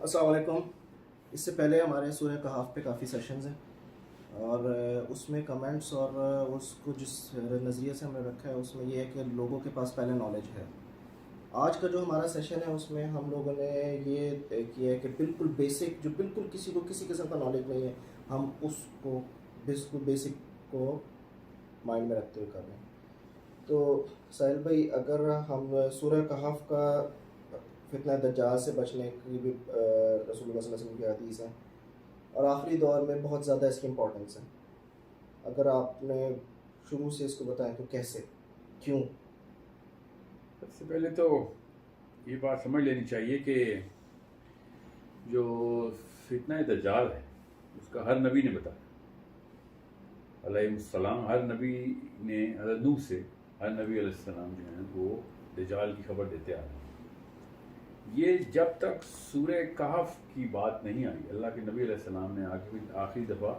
السلام علیکم۔ اس سے پہلے ہمارے سورہ کہف پہ کافی سیشنز ہیں اور اس میں کمنٹس اور اس کو جس نظریے سے ہم نے رکھا ہے اس میں یہ ہے کہ لوگوں کے پاس پہلے نالج ہے۔ آج کا جو ہمارا سیشن ہے اس میں ہم لوگوں نے یہ کیا ہے کہ بالکل بیسک جو بالکل کسی کو کسی قسم کا نالج نہیں ہے ہم اس کو بالکل بیسک کو مائنڈ میں رکھتے ہوئے کر رہے ہیں۔ تو ساحل بھائی، اگر ہم سورہ کہف کا فتنہ دجال سے بچنے کی بھی رسول اللہ صلی اللہ علیہ وسلم کی حدیث ہے اور آخری دور میں بہت زیادہ اس کی امپورٹنس ہے، اگر آپ نے شروع سے اس کو بتائیں تو کیسے، کیوں؟ سب سے پہلے تو یہ بات سمجھ لینی چاہیے کہ جو فتنہ دجال ہے اس کا ہر نبی نے بتایا علیہ السلام، ہر نبی نے حضرت نوح سے ہر نبی علیہ السلام جو ہیں وہ دجال کی خبر دیتے آ رہے ہیں۔ یہ جب تک سورہ کہف کی بات نہیں آئی، اللہ کے نبی علیہ السلام نے آخری دفعہ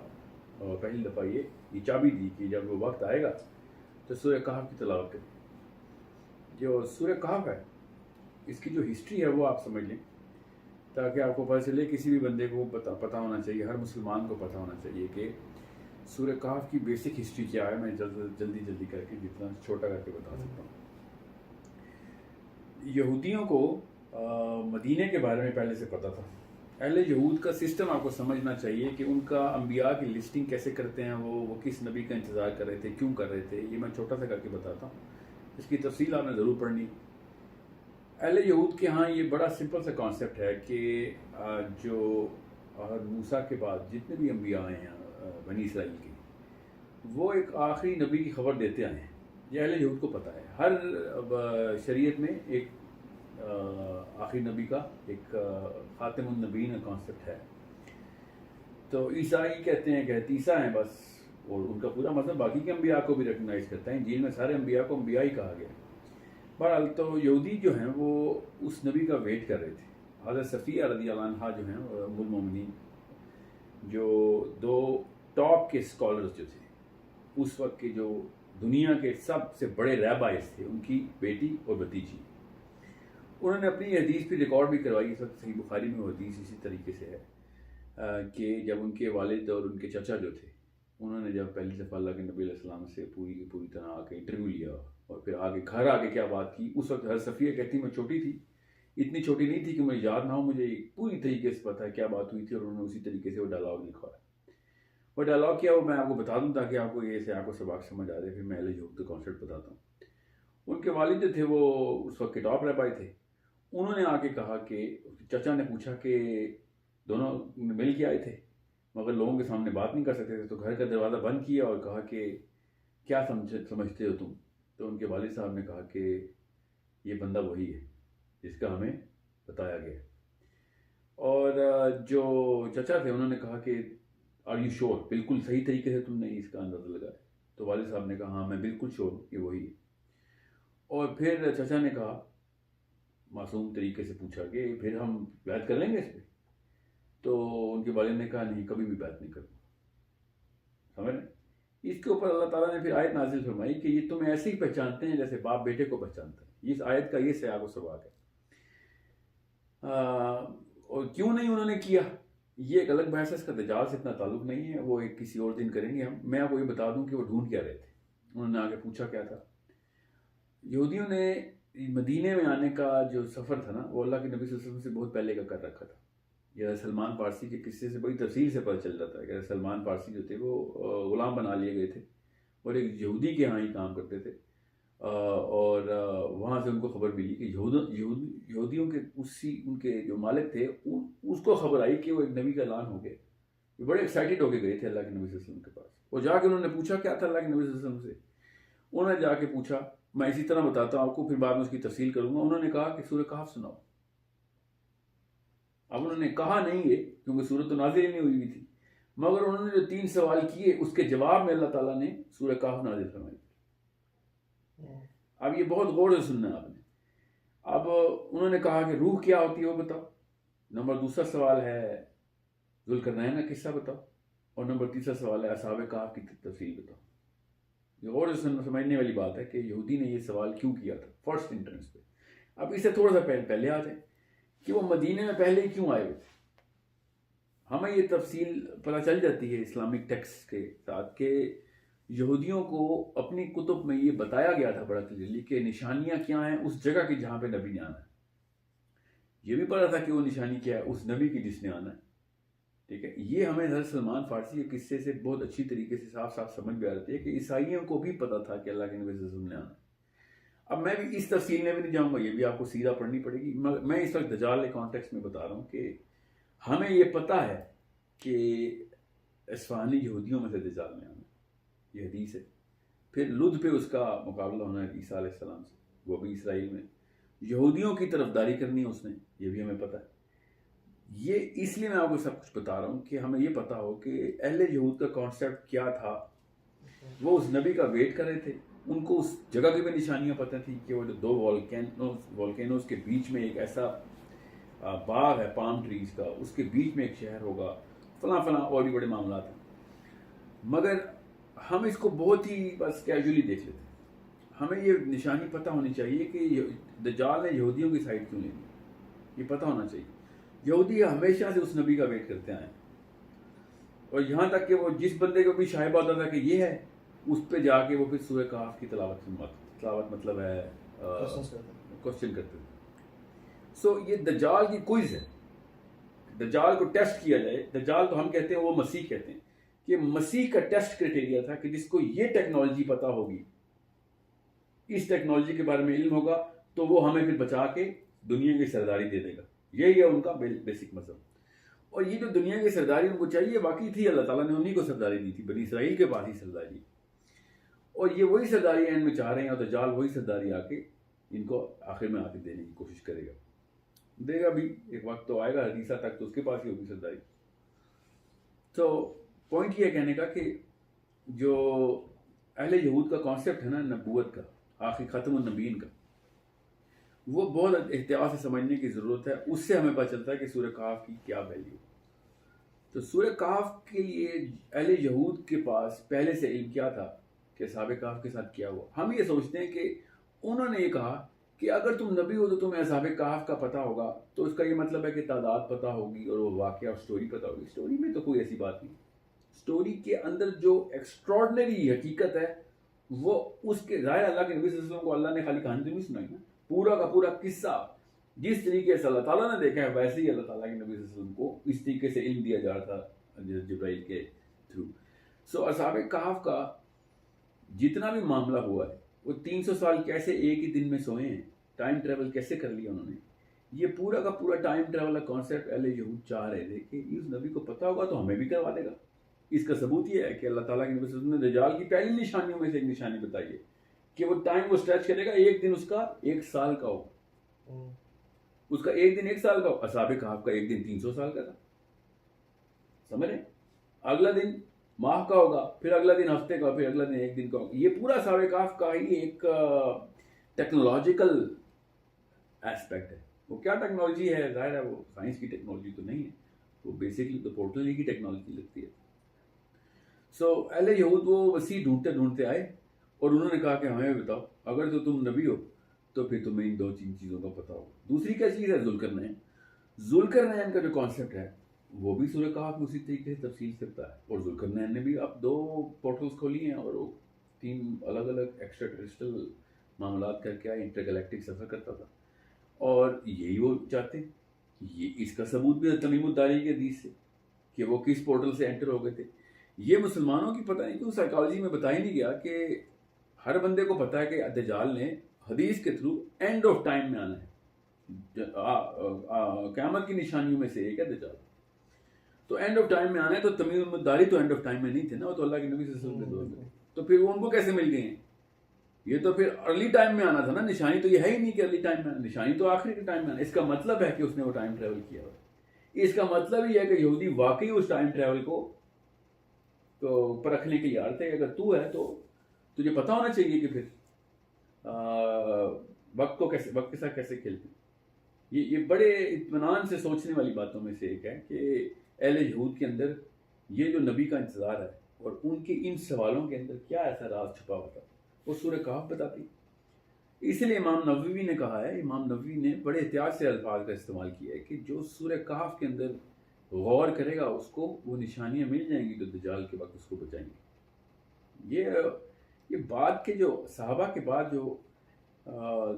پہلی دفعہ یہ چابی دی کہ جب وہ وقت آئے گا تو سورہ کہف کی تلاوت کریں۔ جو سورہ کہف ہے اس کی جو ہسٹری ہے وہ آپ سمجھ لیں تاکہ آپ کو پتہ چلے، کسی بھی بندے کو پتہ ہونا چاہیے، ہر مسلمان کو پتہ ہونا چاہیے کہ سورہ کہف کی بیسک ہسٹری کیا ہے۔ میں جلدی کر کے جتنا چھوٹا کر کے بتا سکتا ہوں۔ یہودیوں کو مدینے کے بارے میں پہلے سے پتہ تھا۔ اہل یہود کا سسٹم آپ کو سمجھنا چاہیے کہ ان کا انبیاء کی لسٹنگ کیسے کرتے ہیں، وہ کس نبی کا انتظار کر رہے تھے، کیوں کر رہے تھے، یہ میں چھوٹا سا کر کے بتاتا ہوں، اس کی تفصیل آپ نے ضرور پڑھنی۔ اہل یہود کے ہاں یہ بڑا سمپل سا کانسیپٹ ہے کہ جو موسیٰ کے بعد جتنے بھی انبیاء آئے ہیں بنی اسرائیل کے، وہ ایک آخری نبی کی خبر دیتے آئے ہیں۔ یہ اہل یہود کو پتہ ہے۔ ہر شریعت میں ایک آخری نبی کا ایک خاتم النبیین کا کانسیپٹ ہے۔ تو عیسائی کہتے ہیں کہ عیسیٰ ہیں بس، اور ان کا پورا مطلب باقی کے انبیاء کو بھی ریکگنائز کرتا ہے۔ انجیل میں سارے انبیاء کو انبیاء ہی کہا گیا۔ بہرحال تو یہودی جو ہیں وہ اس نبی کا ویٹ کر رہے تھے۔ حضرت صفیہ رضی اللہ عنہا جو ہیں ام المومنین، جو دو ٹاپ کے اسکالرز جو تھے اس وقت کے، جو دنیا کے سب سے بڑے ریبائز تھے، ان کی بیٹی اور بھتیجی، انہوں نے اپنی حدیث بھی ریکارڈ بھی کروائی۔ اس وقت صحیح بخاری میں وہ حدیث اسی طریقے سے ہے کہ جب ان کے والد اور ان کے چچا جو تھے، انہوں نے جب پہلی دفعہ اللہ کے نبی علیہ السلام سے پوری طرح آ کے انٹرویو لیا اور پھر آگے گھر آگے کیا بات کی، اس وقت حضرت صفیہ کہتی میں چھوٹی تھی، اتنی چھوٹی نہیں تھی کہ مجھے یاد نہ ہو، مجھے پوری طریقے سے پتہ ہے کیا بات ہوئی تھی، اور انہوں نے اسی طریقے سے وہ ڈائلاگ لکھا ہے۔ وہ ڈائلاگ کیا وہ میں آپ کو بتا دوں تاکہ آپ کو یہ سے آپ کو سبق سمجھ آ جائے، پھر میں اہل یہود کا کانسیپٹ بتاتا ہوں۔ ان کے والد جو تھے وہ اس وقت کے ٹاپ ریبائی تھے۔ انہوں نے آ کے کہا کہ چچا نے پوچھا کہ دونوں مل کے آئے تھے مگر لوگوں کے سامنے بات نہیں کر سکتے تھے، تو گھر کا دروازہ بند کیا اور کہا کہ کیا سمجھتے ہو تم؟ تو ان کے والد صاحب نے کہا کہ یہ بندہ وہی ہے جس کا ہمیں بتایا گیا۔ اور جو چچا تھے انہوں نے کہا کہ آر یو شور، بالکل صحیح طریقے سے تم نے اس کا اندازہ لگایا؟ تو والد صاحب نے کہا ہاں میں بالکل شور ہوں کہ وہی ہے۔ اور پھر چچا نے کہا معصوم طریقے سے پوچھا کہ پھر ہم بیعت کر لیں گے اس پہ؟ تو ان کے والد نے کہا نہیں، کبھی بھی بیعت نہیں کروں گا۔ سمجھ رہے؟ اس کے اوپر اللہ تعالیٰ نے پھر آیت نازل فرمائی کہ یہ تمہیں ایسے ہی پہچانتے ہیں جیسے باپ بیٹے کو پہچانتا ہے۔ اس آیت کا یہ سیاق و سباق ہے۔ اور کیوں نہیں انہوں نے کیا، یہ ایک الگ بحث ہے، اس کا دجال سے اتنا تعلق نہیں ہے، وہ ایک کسی اور دن کریں گے ہم۔ میں آپ کو یہ بتا دوں کہ وہ ڈھونڈ کیا رہے تھے۔ انہوں نے آگے پوچھا کیا تھا، یہودیوں نے مدینے میں آنے کا جو سفر تھا نا وہ اللہ کے نبی صلی اللہ علیہ وسلم سے بہت پہلے کا کر رکھا تھا۔ یہ سلمان پارسی کے قصے سے بڑی تفصیل سے پتہ چل جاتا ہے کہ سلمان پارسی جو تھے وہ غلام بنا لیے گئے تھے اور ایک یہودی کے ہاں ہی کام کرتے تھے، اور وہاں سے ان کو خبر ملی کہ یہودیوں کے ان کے جو مالک تھے اس کو خبر آئی کہ وہ ایک نبی کا اعلان ہو گیا۔ وہ بڑے ایکسائٹیڈ ہو کے گئے تھے اللہ کے نبی صلی اللہ علیہ وسلم کے پاس، اور جا کے انہوں نے پوچھا کیا تھا اللہ کے نبی صلی اللہ علیہ وسلم سے۔ انہوں نے جا کے پوچھا، میں اسی طرح بتاتا ہوں آپ کو، پھر بعد میں اس کی تفصیل کروں گا۔ انہوں نے کہا کہ سورہ کہف سناؤ۔ اب انہوں نے کہا نہیں ہے کیونکہ سورۃ تو نازل ہی نہیں ہوئی تھی، مگر انہوں نے جو 3 سوال کیے اس کے جواب میں اللہ تعالیٰ نے سورہ کہف نازل فرمائی۔ اب یہ بہت غور سے سننا ہے آپ نے۔ اب انہوں نے کہا کہ روح کیا ہوتی ہے وہ بتاؤ، نمبر دوسرا سوال ہے ذوالقرنین کا قصہ بتاؤ، اور نمبر تیسرا سوال ہے اصحاب کہف کی تفصیل بتاؤ۔ یہ غور سے سمجھنے والی بات ہے کہ یہودی نے یہ سوال کیوں کیا تھا فرسٹ انٹرنس پہ۔ اب اس سے تھوڑا سا پہلے آ جائیں کہ وہ مدینے میں پہلے ہی کیوں آئے ہوئے تھے۔ ہمیں یہ تفصیل پتہ چل جاتی ہے اسلامک ٹیکسٹ کے ساتھ کہ یہودیوں کو اپنی کتب میں یہ بتایا گیا تھا بڑا کلیئرلی کہ نشانیاں کیا ہیں اس جگہ کی جہاں پہ نبی نے آنا ہے. یہ بھی پتا تھا کہ وہ نشانی کیا ہے اس نبی کی جس نے آنا ہے. ٹھیک ہے, یہ ہمیں حضرت سلمان فارسی کے قصے سے بہت اچھی طریقے سے صاف صاف سمجھ میں آ رہی ہے کہ عیسائیوں کو بھی پتا تھا کہ اللہ کے نبی صلی اللہ علیہ وسلم نے آنا ہے. اب میں بھی اس تفصیل میں بھی نہیں جاؤں گا, یہ بھی آپ کو سیدھا پڑھنی پڑے گی. میں اس وقت دجال کے کانٹیکسٹ میں بتا رہا ہوں کہ ہمیں یہ پتا ہے کہ اصفہانی یہودیوں میں سے دجال نے آنا, یہ حدیث ہے. پھر لد پہ اس کا مقابلہ ہونا ہے عیسیٰ علیہ السلام سے, وہ بھی اسرائیل میں. یہودیوں کی طرفداری کرنی ہے اس نے, یہ بھی ہمیں پتا ہے. یہ اس لیے میں آپ کو سب کچھ بتا رہا ہوں کہ ہمیں یہ پتا ہو کہ اہل یہود کا کانسیپٹ کیا تھا. وہ اس نبی کا ویٹ کر رہے تھے, ان کو اس جگہ کی بھی نشانیاں پتہ تھی کہ وہ جو دو والکینوز کے بیچ میں ایک ایسا باغ ہے پام ٹریز کا, اس کے بیچ میں ایک شہر ہوگا, فلاں فلاں اور بھی بڑے معاملات ہیں. مگر ہم اس کو بہت ہی بس کیجولی دیکھ لیتے ہیں. ہمیں یہ نشانی پتہ ہونی چاہیے کہ دجال نے یہودیوں کی سائڈ کیوں لینی, یہ پتہ ہونا چاہیے. یہودی ہمیشہ سے اس نبی کا ویٹ کرتے آئے, اور یہاں تک کہ وہ جس بندے کو بھی شائبہ ہوتا تھا کہ یہ ہے, اس پہ جا کے وہ پھر سورہ کہف کی تلاوت مطلب ہے کوشچن کرتے تھے. سو یہ دجال کی کوئز ہے, دجال کو ٹیسٹ کیا جائے. دجال تو ہم کہتے ہیں, وہ مسیح کہتے ہیں کہ مسیح کا ٹیسٹ کرائٹیریا تھا کہ جس کو یہ ٹیکنالوجی پتہ ہوگی, اس ٹیکنالوجی کے بارے میں علم ہوگا, تو وہ ہمیں پھر بچا کے دنیا کی سرداری دے دے گا. یہی ہے ان کا بیسک مذہب. اور یہ جو دنیا کی سرداری ان کو چاہیے واقعی تھی, اللہ تعالیٰ نے انہی کو سرداری دی تھی, بنی اسرائیل کے پاس ہی سرداری. اور یہ وہی سرداری ان میں چاہ رہے ہیں, اور دجال وہی سرداری آ کے ان کو آخر میں آ کے دینے کی کوشش کرے گا. دے گا بھی, ایک وقت تو آئے گا حدیثہ تک تو اس کے پاس ہی ہوگی سرداری. تو پوائنٹ یہ کہنے کا کہ جو اہل یہود کا کانسیپٹ ہے نا نبوت کا, آخری ختم النبیین کا, وہ بہت احتیاط سے سمجھنے کی ضرورت ہے. اس سے ہمیں پتہ چلتا ہے کہ سورہ کہف کی کیا ویلیو. تو سورہ کہف کے لیے اہل یہود کے پاس پہلے سے علم کیا تھا کہ اصحاب کہف کے ساتھ کیا ہوا. ہم یہ سوچتے ہیں کہ انہوں نے یہ کہا کہ اگر تم نبی ہو تو تمہیں اصحاب کہف کا پتہ ہوگا, تو اس کا یہ مطلب ہے کہ تعداد پتہ ہوگی اور وہ واقعہ اور سٹوری پتہ ہوگی. سٹوری میں تو کوئی ایسی بات نہیں. سٹوری کے اندر جو ایکسٹراڈنری حقیقت ہے وہ اس کے ظاہر اللہ کے نبی صلی اللہ علیہ وسلم کو اللہ نے خالی کہانی تو نہیں سنائی نا, پورا کا پورا قصہ جس طریقے سے اللہ تعالیٰ نے دیکھا ہے ویسے ہی اللہ تعالیٰ کے نبی صلی اللہ علیہ وسلم کو اس طریقے سے علم دیا جا رہا تھا جبرائیل کے تھرو. سو اصحاب کہف کا جتنا بھی معاملہ ہوا ہے, وہ 300 سال کیسے ایک ہی دن میں سوئے ہیں, ٹائم ٹریول کیسے کر لیا انہوں نے, یہ پورا کا پورا ٹائم ٹریول کا کانسیپٹ اہل یہود چاہ رہے تھے کہ اس نبی کو پتہ ہوگا تو ہمیں بھی کروا دے گا. اس کا ثبوت یہ ہے کہ اللہ تعالیٰ کے نبی صلی اللہ علیہ وسلم نے دجال کی پہلی نشانیوں میں سے ایک نشانی بتائی ہے کہ وہ ٹائم وہ اسٹریچ کرے گا, ایک دن اس کا 1 سال کا ہوگا, اس کا ایک دن 1 سال کا ہوگا. اصحاب کہف کا ایک دن 300 سال کا تھا, سمجھ رہے ہیں. اگلا دن ماہ کا ہوگا, پھر اگلا دن ہفتے کا, پھر اگلا دن 1 دن کا ہوگا. یہ پورا اصحاب کہف کا ہی ایک ٹیکنالوجیکل ایسپیکٹ ہے. وہ کیا ٹیکنالوجی ہے, ظاہر ہے وہ سائنس کی ٹیکنالوجی تو نہیں ہے, وہ بیسکلی تو پورٹل کی ٹیکنالوجی لگتی ہے. سو اہل یہود وہ وسیع ڈھونڈتے ڈھونڈتے آئے اور انہوں نے کہا کہ ہمیں بتاؤ اگر تو تم نبی ہو تو پھر تمہیں ان 2 چیزوں کا پتہ ہوگا. دوسری کیا چیز ہے, ذوالقرنین. ذوالقرنین کا جو کانسیپٹ ہے وہ بھی سورہ کہف میں اسی طریقے سے تفصیل سے بتایا ہے. اور ذوالقرنین نے بھی اب 2 پورٹلز کھولی ہیں اور وہ 3 الگ الگ ایکسٹرا ٹیریسٹریل معاملات کر کے انٹر گلیکٹک سفر کرتا تھا. اور یہی وہ چاہتے ہیں. یہ اس کا ثبوت بھی تمیم الداری کے حدیث سے کہ وہ کس پورٹل سے انٹر ہو گئے تھے. یہ مسلمانوں کی پتہ نہیں کیوں سائیکالوجی میں بتایا نہیں گیا کہ ہر بندے کو پتہ ہے کہ دجال نے حدیث کے تھرو اینڈ آف ٹائم میں آنا ہے. قیامت کی نشانیوں میں سے ایک ہے دجال. تو اینڈ آف ٹائم میں آنا ہے, تو تمیم الداری تو اینڈ آف ٹائم میں نہیں تھے نا, وہ تو اللہ کے نبی صلی اللہ علیہ وسلم کے دور میں. تو پھر وہ ان کو کیسے مل گئے ہیں؟ یہ تو پھر ارلی ٹائم میں آنا تھا نا. نشانی تو یہ ہے ہی نہیں کہ ارلی ٹائم میں آنا, نشانی تو آخری کے ٹائم میں آنا. اس کا مطلب ہے کہ اس نے وہ ٹائم ٹریول کیا ہوا. اس کا مطلب یہ ہے کہ یہودی واقعی اس ٹائم ٹریول کو تو پرکھنے کے لیے آ رہے تھے. اگر تو ہے تو تجھے پتہ ہونا چاہیے کہ پھر وقت کے ساتھ کیسے کھیلتے ہیں. یہ بڑے اطمینان سے سوچنے والی باتوں میں سے ایک ہے کہ اہل یہود کے اندر یہ جو نبی کا انتظار ہے اور ان کے ان سوالوں کے اندر کیا ایسا راز چھپا ہوتا ہے, وہ سورہ کہف بتاتی. اس لیے امام نووی نے کہا ہے, امام نووی نے بڑے احتیاط سے الفاظ کا استعمال کیا ہے کہ جو سورہ کہف کے اندر غور کرے گا اس کو وہ نشانیاں مل جائیں گی تو دجال کے وقت اس کو بچائیں گے. یہ بات کے جو صحابہ کے بعد جو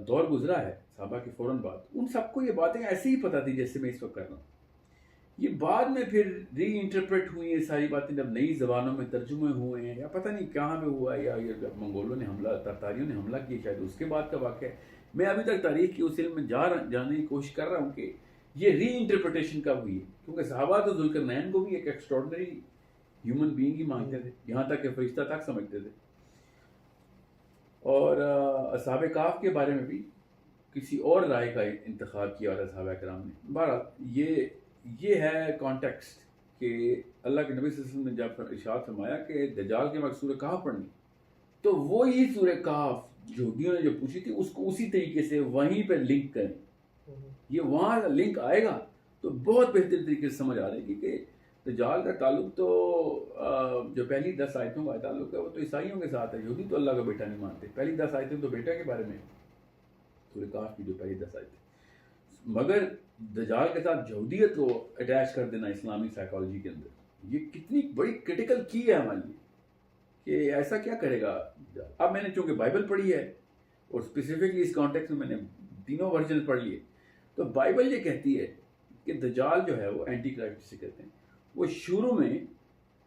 دور گزرا ہے، صحابہ کے فوراً بعد، ان سب کو یہ باتیں ایسے ہی پتہ تھی جیسے میں اس وقت کر رہا ہوں. یہ بعد میں پھر ری انٹرپریٹ ہوئی ہیں ساری باتیں، جب نئی زبانوں میں ترجمے ہوئے ہیں، یا پتہ نہیں کہاں پہ ہوا ہے، یا جب منگولوں نے حملہ، تاتاریوں نے حملہ کیا شاید اس کے بعد کا واقعہ ہے. میں ابھی تک تاریخ کی اس علم میں جانے کی کوشش کر رہا ہوں کہ یہ ری انٹرپریٹیشن کب ہوئی ہے، کیونکہ صحابہ تو ذوالقرنین کو بھی ایک ایکسٹراڈنری ہیومن بینگ ہی مانگتے تھے، یہاں تک کہ فرشتہ تک سمجھتے تھے. اور اصحاب کہف کے بارے میں بھی کسی اور رائے کا انتخاب کیا اور صحابہ کرام نے. بہرحال یہ ہے کانٹیکسٹ کہ اللہ کے نبی صلی اللہ علیہ وسلم نے جب ارشاد فرمایا کہ دجال کے وقت سورہ کہف پڑھنی، تو وہی سورہ کہف یہودیوں نے جو پوچھی تھی اس کو اسی طریقے سے وہیں پہ لنک کریں. یہ وہاں لنک آئے گا تو بہت بہتر طریقے سے سمجھ آ رہی ہے کہ دجال کا تعلق تو جو پہلی 10 آیتوں کا تعلق ہے وہ تو عیسائیوں کے ساتھ ہے. یہودی تو اللہ کا بیٹا نہیں مانتے. پہلی 10 آیتیں تو بیٹا کے بارے میں سورہ کہف کی جو پہلی 10 آیتیں، مگر دجال کے ساتھ یہودیت کو اٹیچ کر دینا اسلامی سائیکالوجی کے اندر، یہ کتنی بڑی کرٹیکل کی ہے ہمارے لیے کہ ایسا کیا کرے گا. اب میں نے چونکہ بائبل پڑھی ہے اور اسپیسیفکلی اس کانٹیکس میں نے تینوں ورژن پڑھ لیے، تو بائبل یہ کہتی ہے کہ دجال جو ہے وہ اینٹی کرائسٹ سے کہتے ہیں، وہ شروع میں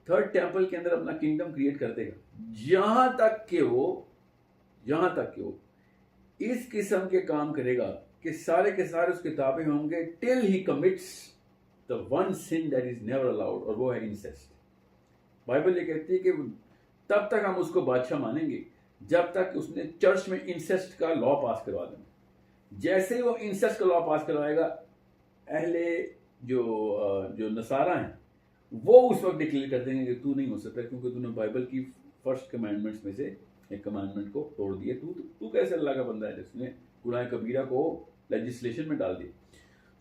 تھرڈ ٹیمپل کے اندر اپنا کنگڈم کریٹ کر دے گا، یہاں تک کہ وہ اس قسم کے کام کرے گا کہ سارے کے سارے اس کے تابع ہوں گے ٹل ہی commits the one sin that is never allowed، اور وہ ہے انسیسٹ. بائبل یہ کہتی ہے کہ تب تک ہم اس کو بادشاہ مانیں گے جب تک اس نے چرچ میں انسیسٹ کا لا پاس کروا دینا. جیسے ہی وہ انسیسٹ کا لا پاس کروائے گا، اہل جو نصارہ ہیں وہ اس وقت ڈکلیئر کر دیں گے کہ تو نہیں ہو سکتا، کیونکہ تو نے بائبل کی فرسٹ کمانڈمنٹس میں سے ایک کمانڈمنٹ کو توڑ دیا. تو کیسے اللہ کا بندہ ہے جس نے گناہ کبیرہ کو لیجسلیشن میں ڈال دیا.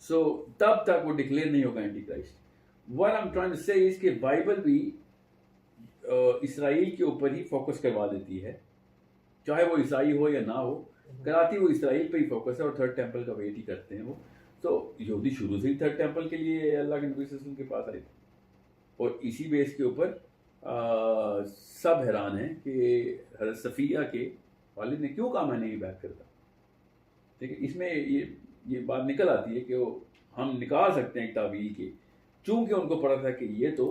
سو تب تک وہ ڈکلیئر نہیں ہوگا anti Christ. What I'm trying to say is کہ بائبل بھی اسرائیل کے اوپر ہی فوکس کروا دیتی ہے، چاہے وہ عیسائی ہو یا نہ ہو، کراتی وہ اسرائیل پہ ہی فوکس ہے اور تھرڈ ٹیمپل کا ویٹ ہی کرتے ہیں وہ. تو یہودی شروع سے ہی تھرڈ ٹیمپل کے لیے اللہ کے نبی صلی اللہ علیہ وسلم کے پاس آئے تھے، اور اسی بیس کے اوپر سب حیران ہیں کہ حضرت صفیہ کے والد نے کیوں کہا میں نہیں بیعت کرتا. ٹھیک ہے، اس میں یہ بات نکل آتی ہے کہ ہم نکال سکتے ہیں تعبیر کے، چونکہ ان کو پڑا تھا کہ یہ تو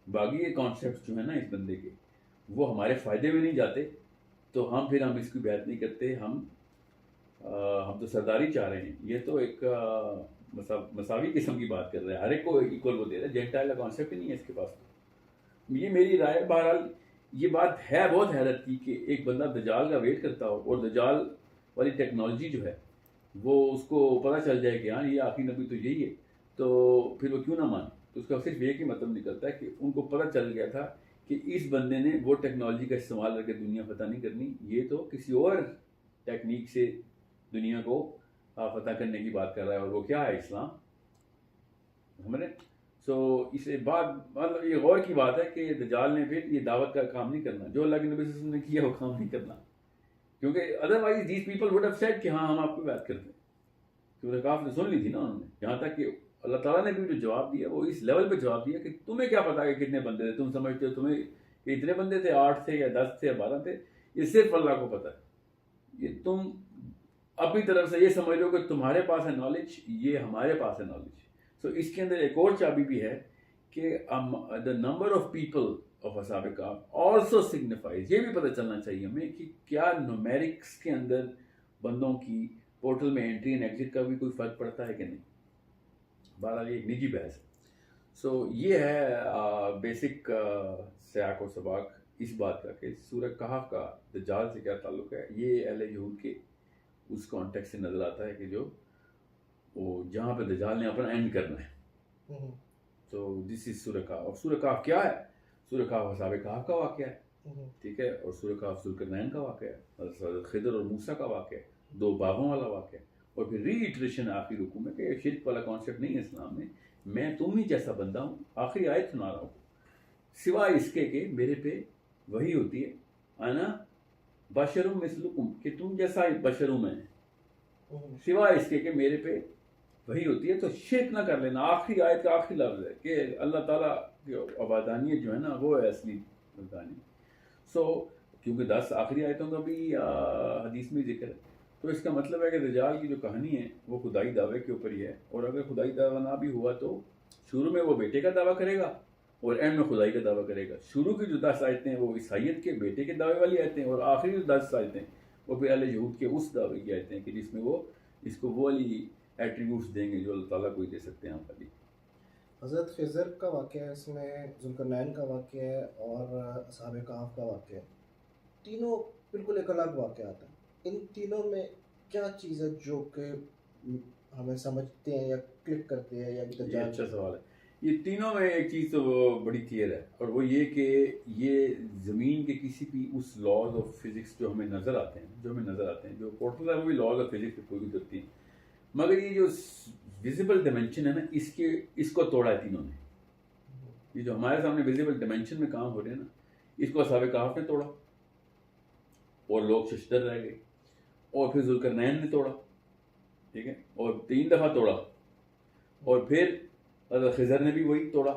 باقی کانسیپٹ جو ہے نا اس بندے کے وہ ہمارے فائدے میں نہیں جاتے، تو ہم اس کی بیعت نہیں کرتے. ہم تو سرداری چاہ رہے ہیں. یہ تو ایک مساوی قسم کی بات کر رہے ہیں، ہر ایک کو ایکول وہ دے رہے ہیں. جینٹائل کا کانسیپٹ ہی نہیں ہے اس کے پاس. یہ میری رائے. بہرحال یہ بات ہے بہت حیرت کی کہ ایک بندہ دجال کا ویٹ کرتا ہو اور دجال والی ٹیکنالوجی جو ہے وہ اس کو پتہ چل جائے کہ ہاں یہ آخری نبی تو یہی ہے، تو پھر وہ کیوں نہ مانے. تو اس کا صرف ایک ہی مطلب نکلتا ہے کہ ان کو پتہ چل گیا تھا کہ اس بندے نے وہ ٹیکنالوجی کا استعمال کر کے دنیا فتح نہیں کرنی، یہ تو کسی اور ٹیکنیک سے دنیا کو فتح کرنے کی بات کر رہا ہے، اور وہ کیا ہے؟ اسلام. ہمارے سو اس بات مطلب یہ غور کی بات ہے کہ دجال نے پھر یہ دعوت کا کام نہیں کرنا جو اللہ کے نبی صلی اللہ علیہ وسلم نے کیا، وہ کام نہیں کرنا، کیونکہ otherwise these people would have said کہ ہاں ہم آپ کو بات کرتے ہیں. کیونکہ کاف نے سن لی تھی نا انہوں نے. یہاں تک کہ اللہ تعالیٰ نے بھی جو جواب دیا وہ اس لیول پہ جواب دیا کہ تمہیں کیا پتا کہ کتنے بندے تھے، تم سمجھتے ہو تمہیں کہ اتنے بندے تھے، 8 تھے یا 10 تھے یا 12 تھے، یہ صرف اللہ کو پتا ہے. یہ تم اپنی طرف سے یہ سمجھ لو کہ تمہارے پاس ہے نالج، یہ ہمارے پاس ہے نالج. سو اس کے اندر ایک اور چابی بھی ہے کہ the number of people of اصحاب کہف also signifies. یہ بھی پتہ چلنا چاہیے ہمیں کہ کیا نومیرکس کے اندر بندوں کی پورٹل میں انٹری اینڈ ایگزٹ کا بھی کوئی فرق پڑتا ہے کہ نہیں. بہرحال یہ ایک نجی بحث ہے. سو یہ ہے بیسک سیاق و سباق اس بات کا کہ سورہ کہف کا دجال سے کیا تعلق ہے. یہ اہل یہود کے اس کانٹیکٹ سے نظر آتا ہے کہ جو وہ جہاں پہ دجال نے اپنا اینڈ کرنا ہے. تو دس از سورہ کہف. اور سورہ کہف کیا ہے؟ سورہ کہف اصحاب کہف کا واقعہ ہے، ٹھیک ہے. اور سورہ کہف ذوالقرنین کا واقعہ ہے، حضرت خضر اور موسیٰ کا واقعہ ہے، 2 باغوں والا واقعہ ہے. اور پھر ری ایٹریشن آخری رکوع میں کہ شرک والا کانسیپٹ نہیں ہے اسلام میں. میں تم ہی جیسا بندہ ہوں. آخری آیت سنا رہا ہوں، سوائے اس کے کہ میرے پہ وہی ہوتی ہے انا بشر مثلکم، کہ تم جیسا بشر ہوں میں، سوائے اس کے کہ میرے پہ وہی ہوتی ہے. تو شرک نہ کر لینا. آخری آیت کا آخری لفظ ہے کہ اللہ تعالیٰ کی عبادانیت جو ہے نا وہ ہے اصلی عبادانیت. سو کیونکہ 10 آخری آیتوں کا بھی حدیث میں ذکر ہے. تو اس کا مطلب ہے کہ دجال کی جو کہانی ہے وہ خدائی دعوے کے اوپر ہی ہے. اور اگر خدائی دعویٰ نہ بھی ہوا تو شروع میں وہ بیٹے کا دعویٰ کرے گا اور اینڈ میں خدائی کا دعویٰ کرے گا. شروع کی جو 10 آیتیں ہیں وہ عیسائیت کے بیٹے کے دعوے والی آیتیں ہیں, اور آخری جو 10 آیتیں وہ پھر اہل یہود کے اس دعوے کی آیتیں ہیں کہ جس میں وہ اس کو وہ والی ایٹریبیوٹس دیں گے جو اللہ تعالیٰ کو ہی دے سکتے ہیں ہم خالی. حضرت خضر کا واقعہ ہے اس میں, ذوالقرنین کا واقعہ ہے اور اصحاب کہف کا واقعہ ہے. تینوں بالکل ایک الگ واقعات ہیں. ان تینوں میں کیا چیز ہے جو کہ ہمیں سمجھتے ہیں یا کلک کرتے ہیں یا یہ اچھا سوال ہے. یہ تینوں میں ایک چیز تو بڑی کلیئر ہے, اور وہ یہ کہ یہ زمین کے کسی بھی اس لاز آف فزکس جو ہمیں نظر آتے ہیں, جو پورٹل ہے وہ بھی لاز آف فزکس پہ پوری کرتی ہیں, مگر یہ جو ویزیبل ڈائمینشن ہے نا اس کو توڑا ہے تینوں نے. یہ جو ہمارے سامنے ویزیبل ڈائمینشن میں کام ہو رہے ہیں نا, اس کو اصحاب کہف نے توڑا اور لوگ ششدر رہ گئے, اور پھر ذوالقرنین نے توڑا, ٹھیک ہے, اور 3 دفعہ توڑا, اور پھر حضرت خضر نے بھی وہی توڑا.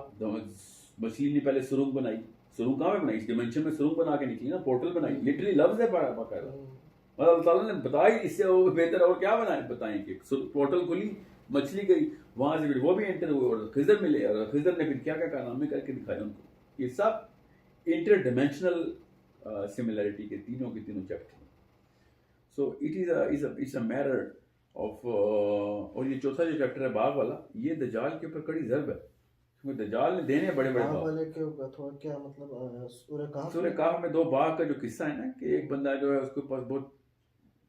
مچھلی نے پہلے سرنگ بنائی. سرنگ کہاں پہ بنائی؟ اس ڈائمینشن میں سرنگ بنا کے نکلی نا, پورٹل بنائی. لٹرلی لفظ ہے باقاعدہ. اور اللہ تعالیٰ نے بتائی اس سے بہتر اور کیا بتائیں کہ پورٹل کھلی, مچھلی گئی, وہاں سے پھر وہ بھی انٹر ہوئے اور خضر ملے, اور خضر نے پھر کیا کیا کارنامے کر کے دکھائے ان کو. یہ سب انٹر ڈائمینشنل سملیرٹی کے تینوں چیپٹر ہیں. So it's a matter of. اور یہ چوتھا جو چیپٹر ہے باغ والا, یہ دجال کے اوپر کڑی ضرب ہے, کیونکہ دجال نے دینے بڑے باغ والے کے تھوڑا کیا مطلب سورہ کہف میں 2 باغ کا جو قصہ ہے نا, کہ ایک بندہ جو ہے اس کے پاس بہت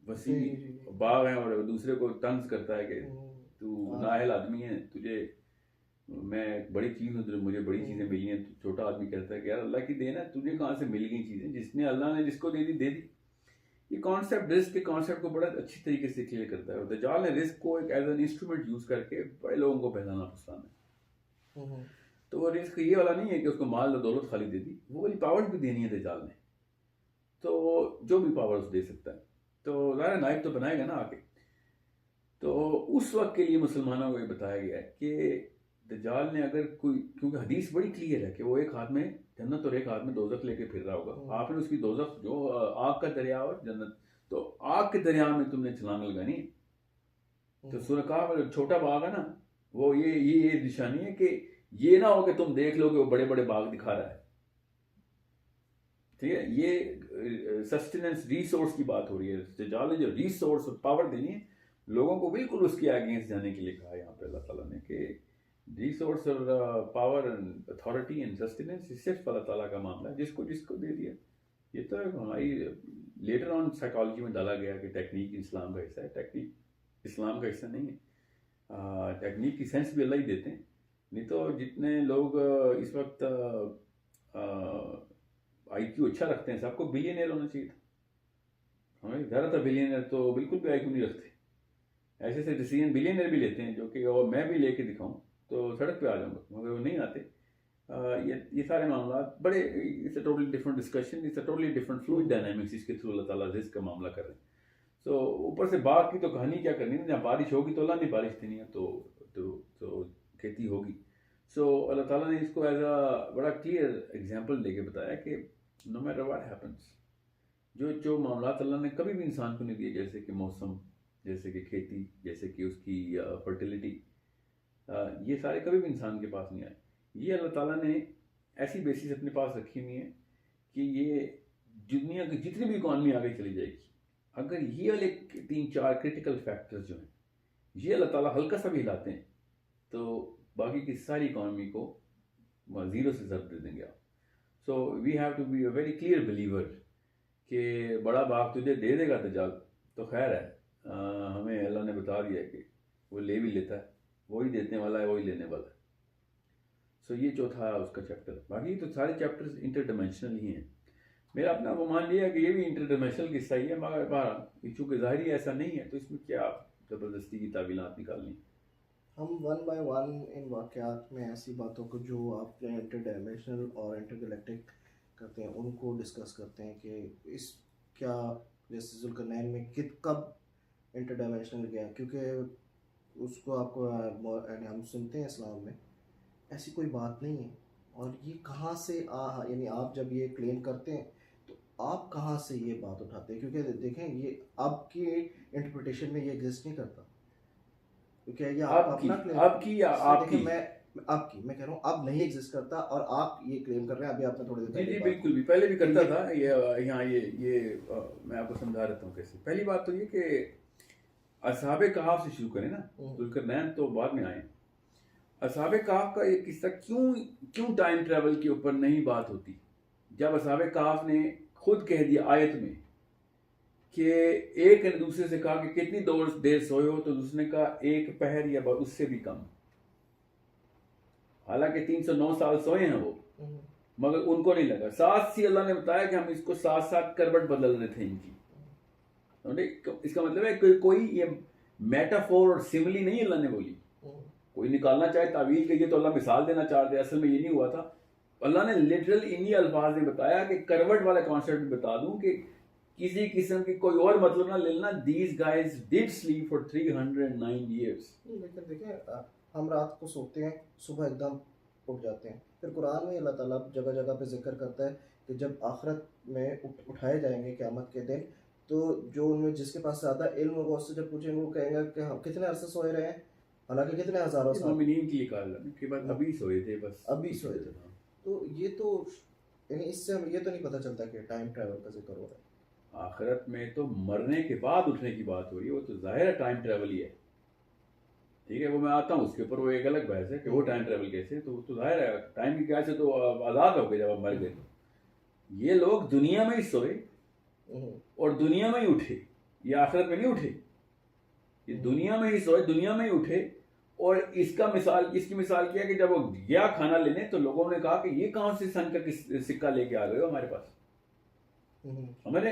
وسیع باغ ہے اور دوسرے کو طنز کرتا ہے کہ تو نااہل آدمی ہے, تجھے میں بڑی چیز ہوں, مجھے بڑی چیزیں ملی ہیں. چھوٹا آدمی کہتا ہے کہ یار اللہ کی دین ہے, تجھے کہاں سے مل گئی چیزیں, جس نے اللہ نے جس کو دے دی. یہ کانسیپٹ رزق کے کانسیپٹ کو بڑا اچھی طریقے سے کلیئر کرتا ہے. اور دجال نے رزق کو ایک ایز این انسٹرومنٹ یوز کر کے بڑے لوگوں کو بہلانا پسند ہے. تو وہ رزق یہ والا نہیں ہے کہ اس کو مال و دولت خالی دے دی, وہ والی پاور بھی دینی ہے دجال نے. تو جو بھی پاور اس دے سکتا ہے, تو ظاہر نائب تو بنائے گا نا آ کے. تو اس وقت کے لیے مسلمانوں کو یہ بتایا گیا ہے کہ دجال نے اگر کوئی, کیونکہ حدیث بڑی کلیئر ہے کہ وہ ایک ہاتھ میں جنت اور ایک ہاتھ میں دوزخ لے کے پھر رہا ہوگا. آپ نے اس کی دوزخ جو آگ کا دریا اور جنت, تو آگ کے دریا میں تم نے چھلانگ لگانی. تو سورہ کہف میں جو چھوٹا باغ ہے نا, وہ یہ نشانی ہے کہ یہ نہ ہو کہ تم دیکھ لو کہ وہ بڑے بڑے باغ دکھا رہا ہے. ٹھیک ہے, یہ سسٹیننس ریسورس کی بات ہو رہی ہے. دجال نے جو ریسورس اور پاور دینی ہے لوگوں کو, بالکل اس کے اگینسٹ جانے کے لیے کہا یہاں پہ اللہ تعالیٰ نے کہ ریسورس اور power and authority and sustenance صرف اللہ تعالیٰ کا معاملہ ہے, جس کو دے دیا. یہ تو ہماری لیٹر آن سائیکالوجی میں ڈالا گیا کہ ٹیکنیک اسلام کا حصہ ہے. ٹیکنیک اسلام کا حصہ نہیں ہے. ٹیکنیک کی سینس بھی اللہ ہی دیتے ہیں. نہیں تو جتنے لوگ اس وقت آئی کیو اچھا رکھتے ہیں, سب کو بلینئر ہونا چاہیے تھا. ہمیں زیادہ تر بلینئر تو بالکل بھی آئی کیو نہیں رکھتے. ایسے سے ڈیسیجن بلینئر بھی لیتے ہیں جو کہ اور میں بھی لے کے دکھاؤں تو سڑک پہ آ جاؤں گا, مگر وہ نہیں آتے. یہ سارے معاملات بڑے, it's a totally different discussion, it's a totally different fluid dynamics اس کے تھرو اللہ تعالیٰ رزق کا معاملہ کر رہے ہیں. سو اوپر سے باغ کی تو کہانی کیا کرنی ہے, جہاں بارش ہوگی تو اللہ نے بارش دینی ہے, تو کھیتی ہوگی. سو اللہ تعالیٰ نے اس کو ایز اے بڑا کلیئر ایگزامپل دے کے بتایا کہ نو میٹر واٹ ہیپنس, جو معاملات اللہ نے کبھی بھی انسان کو نہیں دیے, جیسے کہ موسم, جیسے کہ کھیتی, جیسے کہ اس کی فرٹیلیٹی, یہ سارے کبھی بھی انسان کے پاس نہیں آئے. یہ اللہ تعالیٰ نے ایسی بیسس اپنے پاس رکھی ہوئی ہیں کہ یہ دنیا کی جتنی بھی اکانومی آگے چلی جائے گی, اگر یہ والے 3-4 کرٹیکل فیکٹرز جو ہیں یہ اللہ تعالیٰ ہلکا سا بھی ہلاتے ہیں تو باقی کی ساری اکانومی کو 0 سے ضرب دے دیں گے آپ. So we have to be a very clear believer کہ بڑا باغ تجھے دے دے گا دجال تو خیر ہے, ہمیں اللہ نے بتا دیا کہ وہ لے بھی لیتا ہے, وہی دینے والا ہے, وہی لینے والا ہے. سو یہ چوتھا اس کا چیپٹر. باقی تو سارے چیپٹرز انٹر ڈائمینشنل ہی ہیں. میرا اپنا وہ مان لیا کہ یہ بھی انٹر ڈائمینشنل قصہ ہی ہے, مگر چونکہ ظاہری ایسا نہیں ہے تو اس میں کیا زبردستی کی تعویلات نکالنی. ہم 1 by 1 ان واقعات میں ایسی باتوں کو جو آپ انٹر ڈائمینشنل اور انٹر گلیکٹک کرتے ہیں ان کو ڈسکس کرتے ہیں کہ اس کیا جیسے ذوالقرنین میں کب انٹر ڈائمینشنل گیا, کیونکہ اس کو آپ کو ہم سنتے ہیں اسلام میں ایسی کوئی بات نہیں ہے. اور یہ کہاں سے یعنی آپ جب یہ کلیم کرتے ہیں تو آپ کہاں سے یہ بات اٹھاتے ہیں؟ کیونکہ دیکھیں یہ آپ کی انٹرپریٹیشن میں یہ ایگزسٹ نہیں کرتا، کیونکہ یہ آپ کا اپنا کلیم. آپ کی یا آپ دیکھیں کی؟ میں کہہ رہا ہوں اب نہیں ایگزسٹ کرتا، اور آپ یہ کلیم کر رہے ہیں. ابھی آپ نے تھوڑی دیر جی پہلے جی بات بالکل بھی پہلے بھی کرتا تھا. یہاں یہ میں آپ کو سمجھا رہتا ہوں کیسے. پہلی بات تو یہ کہ اصحاب کہف سے شروع کریں نا، ذوالقرنین تو بعد میں آئے. اصحاب کہف کا یہ قصہ کیوں ٹائم ٹریول کے اوپر نہیں بات ہوتی؟ جب اصحاب کہف نے خود کہہ دیا آیت میں کہ ایک نے دوسرے سے کہا کہ کتنی دیر سوئے ہو، تو دوسرے نے کہا ایک پہر یا اس سے بھی کم. حالانکہ 309 سال سوئے ہیں وہ، مگر ان کو نہیں لگا. ساتھ ہی اللہ نے بتایا کہ ہم اس کو ساتھ کروٹ بدل رہے تھے ان کی. اس کا مطلب ہے کہ کوئی یہ میٹافور اور سملی نہیں اللہ نے بولی. کوئی نکالنا چاہے تعویل کے تو اللہ مثال دینا چاہتے، اصل میں یہ نہیں ہوا تھا. اللہ نے لٹرل انہی الفاظ میں بتایا کہ کروٹ والا کانسیپٹ بتا دوں کہ کسی قسم کی کوئی اور مطلب نہ لینا. These guys did sleep for 309 years. لیکن دیکھیں ہم رات کو سوتے ہیں، صبح ایک دم اٹھ جاتے ہیں. پھر قرآن میں اللہ تعالیٰ جگہ جگہ پہ ذکر کرتا ہے کہ جب آخرت میں اٹھائے جائیں گے قیامت کے دن، تو جو ان میں جس کے پاس زیادہ علم ہوگا اس سے جب پوچھیں گے وہ کہیں گا کہ ہم کتنے عرصے سوئے رہے ہیں، حالانکہ کتنے ہزاروں سال. مومنین کے لیے کہا اللہ نے کہ بس ابھی سوئے تھے، بس ابھی سوئے تھے. تو یہ تو یعنی اس سے ہمیں یہ تو نہیں پتہ چلتا کہ ٹائم ٹریول کا ذکر ہو رہا ہے. آخرت میں تو مرنے کے بعد اٹھنے کی بات ہو رہی ہے، وہ تو ظاہر ہے ٹائم ٹریول ہی ہے. ٹھیک ہے، وہ میں آتا ہوں اس کے اوپر، وہ ایک الگ بحث ہے کہ وہ ٹائم ٹریول کیسے. تو ظاہر ہے ٹائم کی کیا سے تو آزاد ہو گئے جب آپ مر گئے. تو یہ لوگ دنیا میں ہی سوئے اور دنیا میں ہی اٹھے. یہ آخرت میں نہیں اٹھے، یہ دنیا میں ہی سوئے، دنیا میں ہی اٹھے. اور اس کی مثال کیا کہ جب وہ گیا کھانا لینے تو لوگوں نے کہا کہ یہ کون سے سن کا سکہ لے کے آ گئے ہو ہمارے پاس. سمجھے،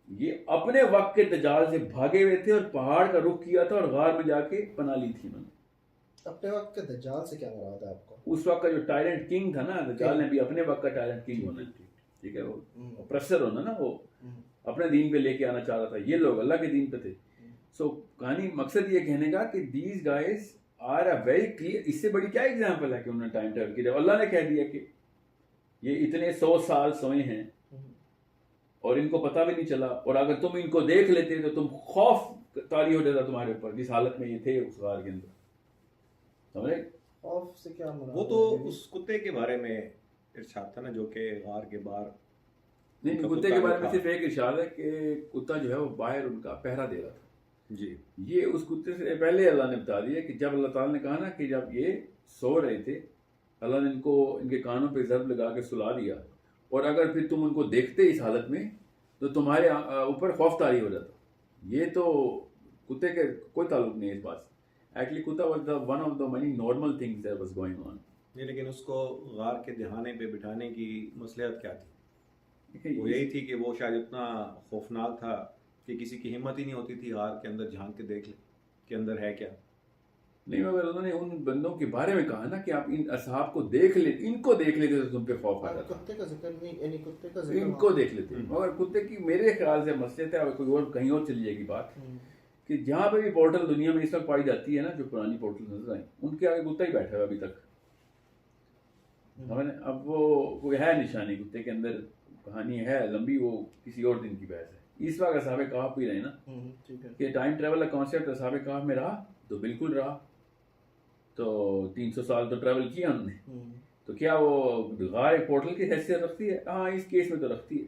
یہ اپنے وقت کے دجال سے بھاگے ہوئے تھے اور پہاڑ کا رخ کیا تھا اور غار میں جا کے پناہ لی تھی انہوں نے. اپنے وقت کے دجال سے کیا مراد ہے آپ کو؟ اس وقت کا جو ٹائرنٹ کنگ تھا نا، دجال نے بھی اپنے وقت کا ٹائرنٹ کنگ ہونا. ٹھیک ہے، وہ اپریسر ہونا نا، وہ اپنے دین پہ لے کے آنا چاہ رہا تھا. یہ لوگ اللہ کے دین پہ تھے. سو کہانی مقصد یہ کہنے کا کہ these guys are a very clear. اس سے بڑی کیا ایگزامپل ہے کہ انہوں نے ٹائم ٹریول کیا. اللہ نے کہہ دیا کہ یہ اتنے 100 سال سوئے ہیں اور ان کو پتہ بھی نہیں چلا، اور اگر تم ان کو دیکھ لیتے تو تم خوف طاری ہو جاتا تمہارے اوپر جس حالت میں یہ تھے اس غار کے اندر. سمجھے، خوف سے کیا مراد؟ وہ تو اس کتے کے بارے میں ارشاد تھا نا جو کہ غار کے باہر. نہیں، کتے کے بارے میں صرف ایک ارشاد ہے کہ کتا جو ہے وہ باہر ان کا پہرا دے رہا تھا. جی، یہ اس کتے سے پہلے اللہ نے بتا دیا کہ جب اللہ تعالیٰ نے کہا نا کہ جب یہ سو رہے تھے، اللہ نے ان کو ان کے کانوں پہ ضرب لگا کے سلا دیا، اور اگر پھر تم ان کو دیکھتے اس حالت میں تو تمہارے اوپر خوف طاری ہو جاتا. یہ تو کتے کے کوئی تعلق نہیں ہے اس بات سے. ایکچولی کتا was the one of the many normal things that was going on. لیکن اس کو غار کے دہانے پہ بٹھانے کی مصلحت کیا تھی؟ وہ یہی تھی کہ وہ شاید اتنا خوفناک تھا کہ کسی کی ہمت ہی نہیں ہوتی تھی غار کے اندر جھانک کے دیکھ لے کہ اندر ہے کیا. نہیں، مگر انہوں نے ان بندوں کے بارے میں کہا نا کہ آپ ان اصحاب کو دیکھ لیتے، ان کو دیکھ لیتے تو تم پہ خوف آ جاتا. کتے کا ذکر نہیں، یعنی کتے کا ذکر ان کو دیکھ لیتے. مگر کتے کی میرے خیال سے مسئلہ ہے، کوئی اور کہیں اور چلی جائے گی بات، کہ جہاں پہ بھی پورٹل دنیا میں اس وقت پائی جاتی ہے نا، جو پرانی پورٹل نظر آئیں، ان کے آگے کتا ہی بیٹھا ہے ابھی تک. اب وہ کوئی ہے نشانی کتے کے اندر، کہانی ہے لمبی، وہ کسی اور دن کی بحث ہے. اس وقت اصحاب کہف بھی رہے نا کہ ٹائم ٹریول کا کانسیپٹ اصحاب کہف میں رہا تو بالکل رہا. تو 300 سال تو ٹریول کیا ہم نے، تو کیا وہ غار ایک پورٹل کی حیثیت رکھتی ہے؟ ہاں، اس کیس میں تو رکھتی ہے.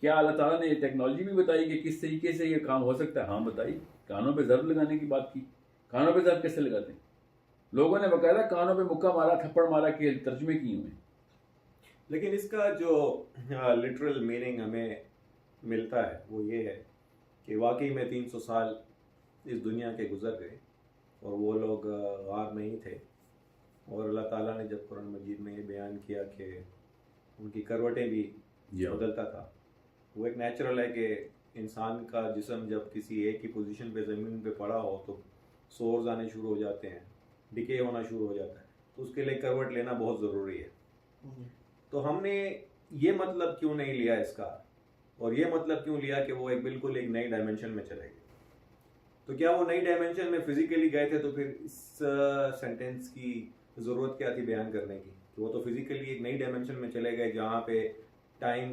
کیا اللہ تعالیٰ نے یہ ٹیکنالوجی بھی بتائی کہ کس طریقے سے یہ کام ہو سکتا ہے؟ ہاں بتائی. کانوں پہ ضرب لگانے کی بات کی. کانوں پہ ضرب کیسے لگاتے ہیں؟ لوگوں نے باقاعدہ کانوں پہ مکہ مارا، تھپڑ مارا کے ترجمے کیے ہوئے. لیکن اس کا جو لٹرل میننگ ہمیں ملتا ہے وہ یہ ہے کہ واقعی میں 300 سال اس دنیا کے گزر گئے اور وہ لوگ غار میں ہی تھے. اور اللہ تعالیٰ نے جب قرآن مجید میں یہ بیان کیا کہ ان کی کروٹیں بھی بدلتا تھا. وہ ایک نیچرل ہے کہ انسان کا جسم جب کسی ایک ہی پوزیشن پہ زمین پہ پڑا ہو تو سورز آنے شروع ہو جاتے ہیں، ڈکے ہونا شروع ہو جاتا ہے. تو اس کے لیے کروٹ لینا بہت ضروری ہے. تو ہم نے یہ مطلب کیوں نہیں لیا اس کا، اور یہ مطلب کیوں لیا کہ وہ ایک بالکل ایک نئی ڈائمنشن میں چلے گئے. تو کیا وہ نئی ڈائمینشن میں فزیکلی گئے تھے؟ تو پھر اس سینٹینس کی ضرورت کیا تھی بیان کرنے کی کہ وہ تو فزیکلی ایک نئی ڈائمینشن میں چلے گئے جہاں پہ ٹائم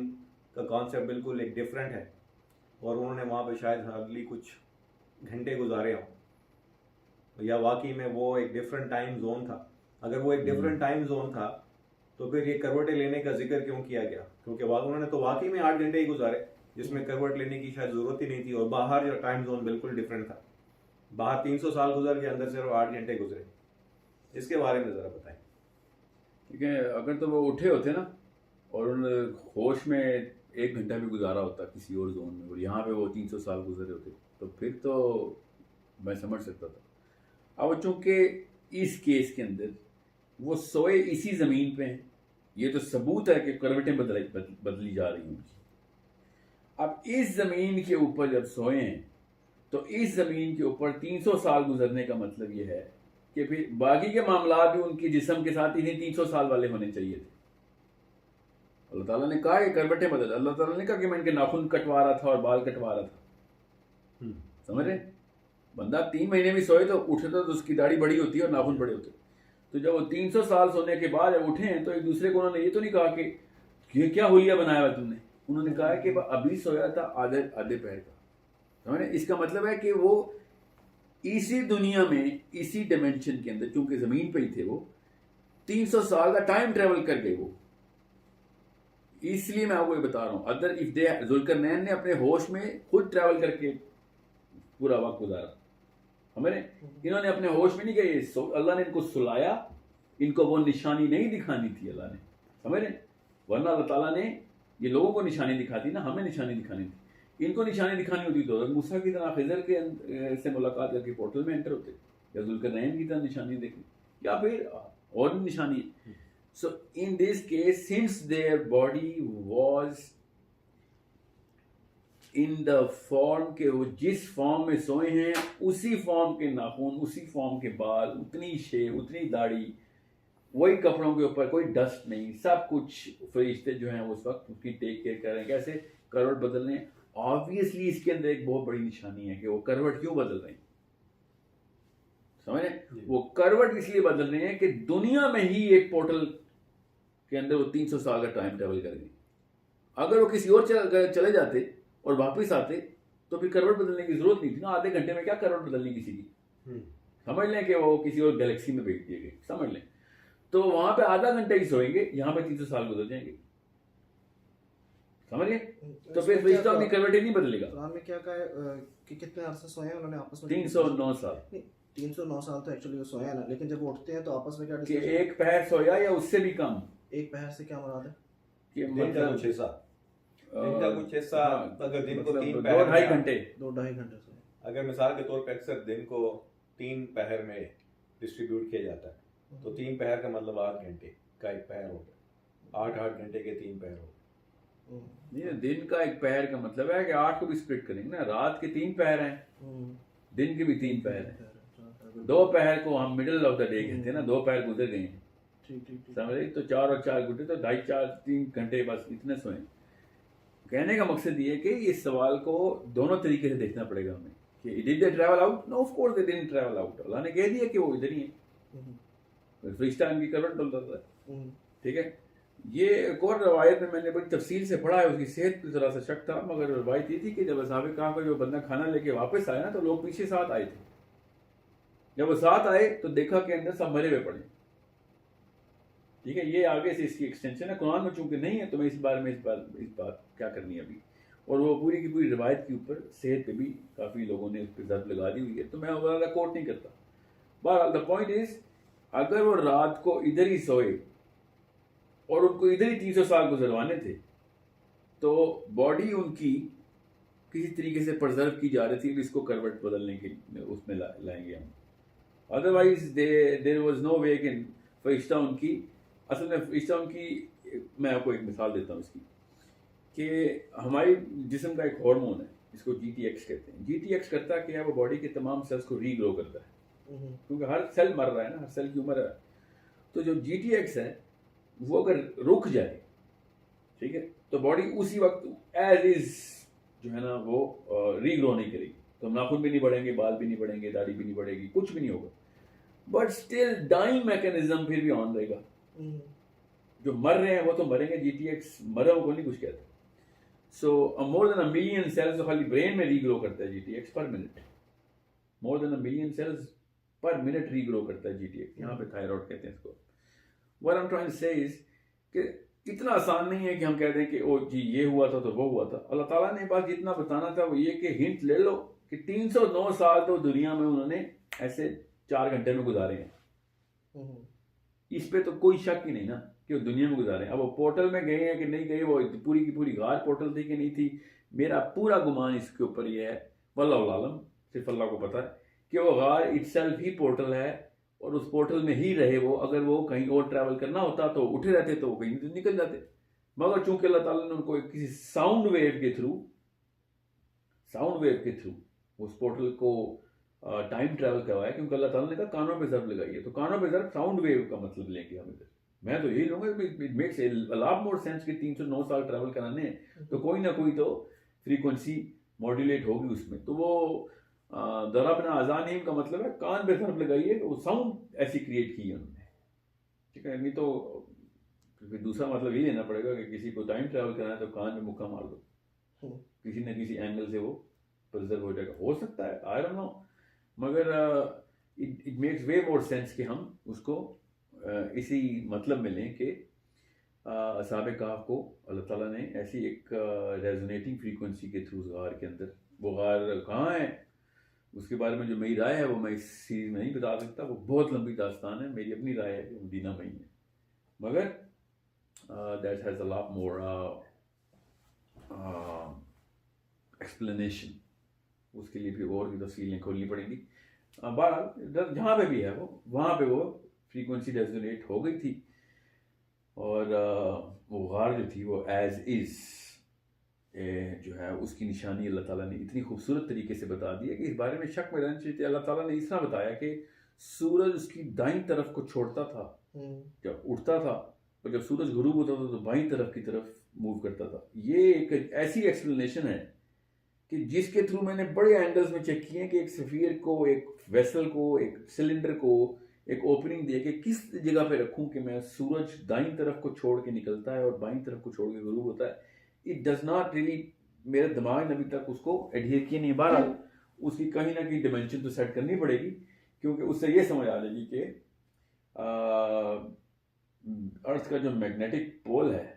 کا کانسیپٹ بالکل ایک ڈفرینٹ ہے، اور انہوں نے وہاں پہ شاید ہارڈلی کچھ گھنٹے گزارے ہوں، یا واقعی میں وہ ایک ڈفرینٹ ٹائم زون تھا؟ اگر وہ ایک ڈفرینٹ ٹائم زون تھا تو پھر یہ کروٹیں لینے کا ذکر کیوں کیا گیا؟ کیونکہ انہوں نے تو واقعی میں 8 گھنٹے ہی گزارے جس میں کروٹ لینے کی شاید ضرورت ہی نہیں تھی، اور باہر جو ٹائم زون بالکل ڈفرینٹ تھا، باہر 300 سال گزر کے اندر صرف 8 گھنٹے گزرے. اس کے بارے میں ذرا بتائیں. ٹھیک ہے، اگر تو وہ اٹھے ہوتے نا اور انہوں نے ہوش میں 1 گھنٹہ بھی گزارا ہوتا کسی اور زون میں، اور یہاں پہ وہ 300 سال گزرے ہوتے تو پھر تو میں سمجھ سکتا تھا. اب چونکہ اس کیس کے اندر وہ سوئے اسی زمین پہ ہیں، یہ تو ثبوت ہے کہ کروٹیں بدلی جا رہی ہیں. اب اس زمین کے اوپر جب سوئے ہیں تو اس زمین کے اوپر 300 سال گزرنے کا مطلب یہ ہے کہ پھر باقی کے معاملات بھی ان کے جسم کے ساتھ انہیں 300 سال والے ہونے چاہیے تھے. اللہ تعالیٰ نے کہا کہ کروٹیں بدل، اللہ تعالیٰ نے کہا کہ میں ان کے ناخن کٹوا رہا تھا اور بال کٹوا رہا تھا. سمجھ رہے؟ بندہ 3 مہینے بھی سوئے تو اٹھتا تو اس کی داڑھی بڑی ہوتی ہے اور ناخن بڑے ہوتے. تو جب وہ 300 سال سونے کے بعد جب اٹھے ہیں تو ایک دوسرے کو انہوں نے یہ تو نہیں کہا کہ یہ کیا حلیہ بنایا ہوا تم نے. انہوں نے کہا کہ ابھی سویا تھا آدھے پہر کا. سمجھ رہے؟ اس کا مطلب ہے کہ وہ اسی دنیا میں اسی ڈائمینشن کے اندر چونکہ زمین پہ ہی تھے، وہ 300 سال کا ٹائم ٹریول کر گئے. وہ اس لیے میں آپ کو یہ بتا رہا ہوں، ادر اف دے ذوالقرنین نے اپنے ہوش میں خود ٹریول کر کے پورا وقت گزارا. ہمارے انہوں نے اپنے ہوش میں نہیں گئے، اللہ نے ان کو سلایا، ان کو وہ نشانی نہیں دکھانی تھی اللہ نے. سمجھ رہے؟ ورنہ اللہ تعالیٰ نے یہ لوگوں کو نشانی دکھاتی نا، ہمیں نشانی دکھانی تھی. ان کو نشانی دکھانی ہوتی تو موسیٰ کی طرح خضر کے سے ملاقات کر کے پورٹل میں انٹر ہوتے، یا ذوالقرنین کی طرح نشانی دیکھیں، یا پھر اور نشانی. So in this case, since their body was in the form کہ وہ جس فارم میں سوئے ہیں اسی فارم کے ناخن، اسی فارم کے بال، اتنی شیو، اتنی داڑھی، وہی کپڑوں کے اوپر کوئی ڈسٹ نہیں، سب کچھ فرشتے جو ہیں اس وقت اس کی ٹیک کیئر کر رہے ہیں. کیسے؟ کروٹ بدل رہے ہیں. آبویسلی اس کے اندر ایک بہت بڑی نشانی ہے کہ وہ کروٹ کیوں بدل رہے ہیں. سمجھ رہے ہیں؟ وہ کروٹ اس لیے بدل رہے ہیں کہ دنیا میں ہی ایک پورٹل کے اندر وہ 300 سال کا ٹائم ٹریول کر گئی. اگر وہ کسی اور چلے جاتے اور واپس آتے تو پھر کروٹ بدلنے کی ضرورت نہیں تھی نا. آدھے گھنٹے میں کیا کروٹ بدلنی کسی کی؟ سمجھ لیں کہ وہ کسی اور گلیکسی میں بھیج دیے گئے، سمجھ لیں. تو وہاں پہ آدھا گھنٹہ ہی سوئیں گے، یہاں پہ 300 سال گزر جائیں گے. سمجھ گئے؟ تو پھر فرشتہ اپنی کروٹیں نہیں بدلے گا. قرآن میں کیا کہا ہے کہ کتنے عرصہ سوئے ہیں انہوں نے آپس میں؟ 309 سال. 309 سال تو ایکچولی وہ سوئے ہیں نا، لیکن جب وہ اٹھتے ہیں تو آپس میں کیا کہ ایک پہر سویا یا اس سے بھی کم. ایک پہر سے کیا مراد ہے؟ کہ دن کا کچھ حصہ، دن کا کچھ حصہ، اگر دن کو 3 پہر 2.5 گھنٹے 2.5 گھنٹے سوئے. اگر مثال کے طور پہ اکثر دن کو 3 پہر میں ڈسٹریبیوٹ کیا جاتا ہے تو 3 پہر کا مطلب 8 گھنٹے کا ایک پہر ہوگا. 8 گھنٹے کے 3 پہر ہوگا. دن کا ایک پہر کا مطلب ہے کہ 8 کو بھی سپلٹ کریں گے نا. رات کے 3 پہر ہیں، دن کے بھی 3 پہر ہیں. 2 پہر کو ہم مڈل آف دا ڈے کہتے ہیں نا، 2 پہر گزر گئے ہیں. سمجھ رہے؟ تو 4 اور 4 گھنٹے تو 2.5-4-3 گھنٹے بس اتنے سوئیں. کہنے کا مقصد یہ ہے کہ اس سوال کو دونوں طریقے سے دیکھنا پڑے گا ہمیں کہ did they travel out? No, of course they didn't travel out. اللہ نے کہہ دیا کہ وہ ادھر ہی ہیں. فرشتہ ان کی کروٹ بدل رہا ہے. ٹھیک ہے. یہ ایک اور روایت میں نے بڑی تفصیل سے پڑھا ہے، اس کی صحت پہ ذرا سا شک تھا، مگر روایت یہ تھی کہ جب اصحاب کہف کا جو بندہ کھانا لے کے واپس آیا نا تو لوگ پیچھے ساتھ آئے تھے. جب وہ ساتھ آئے تو دیکھا کہ اندر سب مرے ہوئے پڑے. ٹھیک ہے. یہ آگے سے اس کی ایکسٹینشن ہے. قرآن میں چونکہ نہیں ہے تو میں اس بارے میں اس بات کیا کرنی ہے ابھی. اور وہ پوری کی پوری روایت کے اوپر صحت پہ بھی کافی لوگوں نے اس پہ ضرب لگا دی ہوئی ہے، تو میں زیادہ کوٹ نہیں کرتا. بہرحال دا پوائنٹ از، اگر وہ رات کو ادھر ہی سوئے اور ان کو ادھر ہی 300 سال گزروانے تھے تو باڈی ان کی کسی طریقے سے پرزرو کی جا رہی تھی، اس کو کروٹ بدلنے کے اس میں لائیں گے ہم. ادروائز دیر واز نو وے کہ فرشتہ ان کی، اصل میں فرشتہ ان کی، میں آپ کو ایک مثال دیتا ہوں اس کی، کہ ہماری جسم کا ایک ہارمون ہے جس کو GTX کہتے ہیں. GTX کرتا کہ وہ باڈی کے تمام سیلز کو ری گرو کرتا ہے، کیونکہ ہر سیل مر رہا ہے نا، ہر سیل کی عمر ہے. تو جو GTX ہے وہ اگر رک جائے، ٹھیک ہے، تو باڈی اسی وقت ایز از جو ہے نا وہ ری گرو نہیں کرے گی. تو ناخن بھی نہیں بڑھیں گے, بال بھی نہیں بڑھیں گے, داڑھی بھی نہیں بڑھے گی, کچھ بھی نہیں ہوگا. بٹ اسٹل ڈائنگ میکینزم پھر بھی آن رہے گا. جو مر رہے ہیں وہ تو مریں گے, جی ٹی ایکس مرے کو نہیں کچھ کہتا. So more than a million cells خالی برین میں ری گرو کرتا ہے جی ٹی ایکس پر minute. More than a million cells پر منٹ ری گرو کرتا ہے جی ٹی ایکس. یہاں پہ تھائرائڈ کہتے ہیں اس کو. what I'm trying to say is کہ اتنا آسان نہیں ہے کہ ہم کہہ دیں کہ او جی یہ ہوا تھا تو وہ ہوا تھا. اللہ تعالیٰ نے بات جتنا بتانا تھا وہ یہ کہ ہنٹ لے لو کہ 309 سال تو دنیا میں انہوں نے ایسے 4 گھنٹے میں گزارے ہیں. اس پہ تو کوئی شک ہی نہیں نا کہ وہ دنیا میں گزارے ہیں. اب وہ پورٹل میں گئے ہیں کہ نہیں گئے, وہ پوری کی پوری غار پورٹل تھی کہ نہیں تھی, میرا پورا گمان اس کے اوپر یہ ہے, واللہ عالم, صرف اللہ کو پتہ ہے کہ وہ غار اٹ سیلف ہی پورٹل ہے اور اس پورٹل میں ہی رہے وہ. اگر وہ کہیں اور ٹریول کرنا ہوتا تو اٹھے رہتے تو وہ کہیں نکل جاتے. مگر چونکہ اللہ تعالیٰ نے ان کو کسی ساؤنڈ ویو کے تھرو اس پورٹل کو ٹائم ٹریول کروایا, کیونکہ اللہ تعالیٰ نے کہا کانوں پہ ضرب لگائیے. تو کانوں پہ ضرب ساؤنڈ ویو کا مطلب لیں گے ہم ادھر. میں تو یہی لوں گا, it makes a lot more sense کہ 309 سال ٹریول کرانے ہیں تو کوئی نہ کوئی تو فریکوینسی ماڈولیٹ ہوگی اس میں. تو وہ ضربنا اذانہم کا مطلب ہے کان پہ ضرب لگائیے, وہ ساؤنڈ ایسی کریٹ کی ہے انہوں نے. ٹھیک ہے, نہیں تو پھر دوسرا مطلب یہ لینا پڑے گا کہ کسی کو ٹائم ٹریول کرنا ہے تو کان میں مکہ مار دو, کسی نہ کسی اینگل سے وہ پرزرو ہو جائے گا. ہو سکتا ہے, آئی ڈونٹ نو, مگر it makes way more sense کہ ہم اس کو اسی مطلب میں لیں کہ اصحاب کہف کو اللہ تعالیٰ نے ایسی ایک ریزونیٹنگ فریکوینسی کے تھرو غار کے اندر, وہ غار کہاں ہے اس کے بارے میں جو میری رائے ہے وہ میں اس سیریز میں نہیں بتا سکتا, وہ بہت لمبی داستان ہے. میری اپنی رائے ہے کہ مدینہ میں ہی ہے, مگر that has a lot more explanation. اس کے لیے پھر اور بھی تفصیلیں کھولنی پڑیں گی. بہرحال جہاں پہ بھی ہے وہ, وہاں پہ وہ فریکوینسی ریزونیٹ ہو گئی تھی, اور وہ غار جو تھی وہ ایز از جو ہے اس کی نشانی اللہ تعالیٰ نے اتنی خوبصورت طریقے سے بتا دی ہے کہ اس بارے میں شک میں رہنا چاہیے. اللہ تعالیٰ نے اس طرح بتایا کہ سورج اس کی دائیں طرف کو چھوڑتا تھا جب اٹھتا تھا, اور جب سورج غروب ہوتا تھا تو بائیں طرف کی طرف موو کرتا تھا. یہ ایک ایسی ایکسپلینیشن ہے کہ جس کے تھرو میں نے بڑے اینگلز میں چیک کیے ہیں کہ ایک سفیر کو, ایک ویسل کو, ایک سلنڈر کو ایک اوپننگ دے کے کس جگہ پہ رکھوں کہ میں سورج دائیں طرف کو چھوڑ کے نکلتا ہے اور بائیں طرف کو چھوڑ کے غروب ہوتا ہے. اٹ ڈز ناٹ ریلی, میرے دماغ نے ابھی تک اس کو ایڈہیر کیا نہیں. بہرحال اس کی کہیں نہ کہیں ڈیمینشن تو سیٹ کرنی پڑے گی, کیونکہ اس سے یہ سمجھ آ جائے گی کہ ارتھ کا جو میگنیٹک پول ہے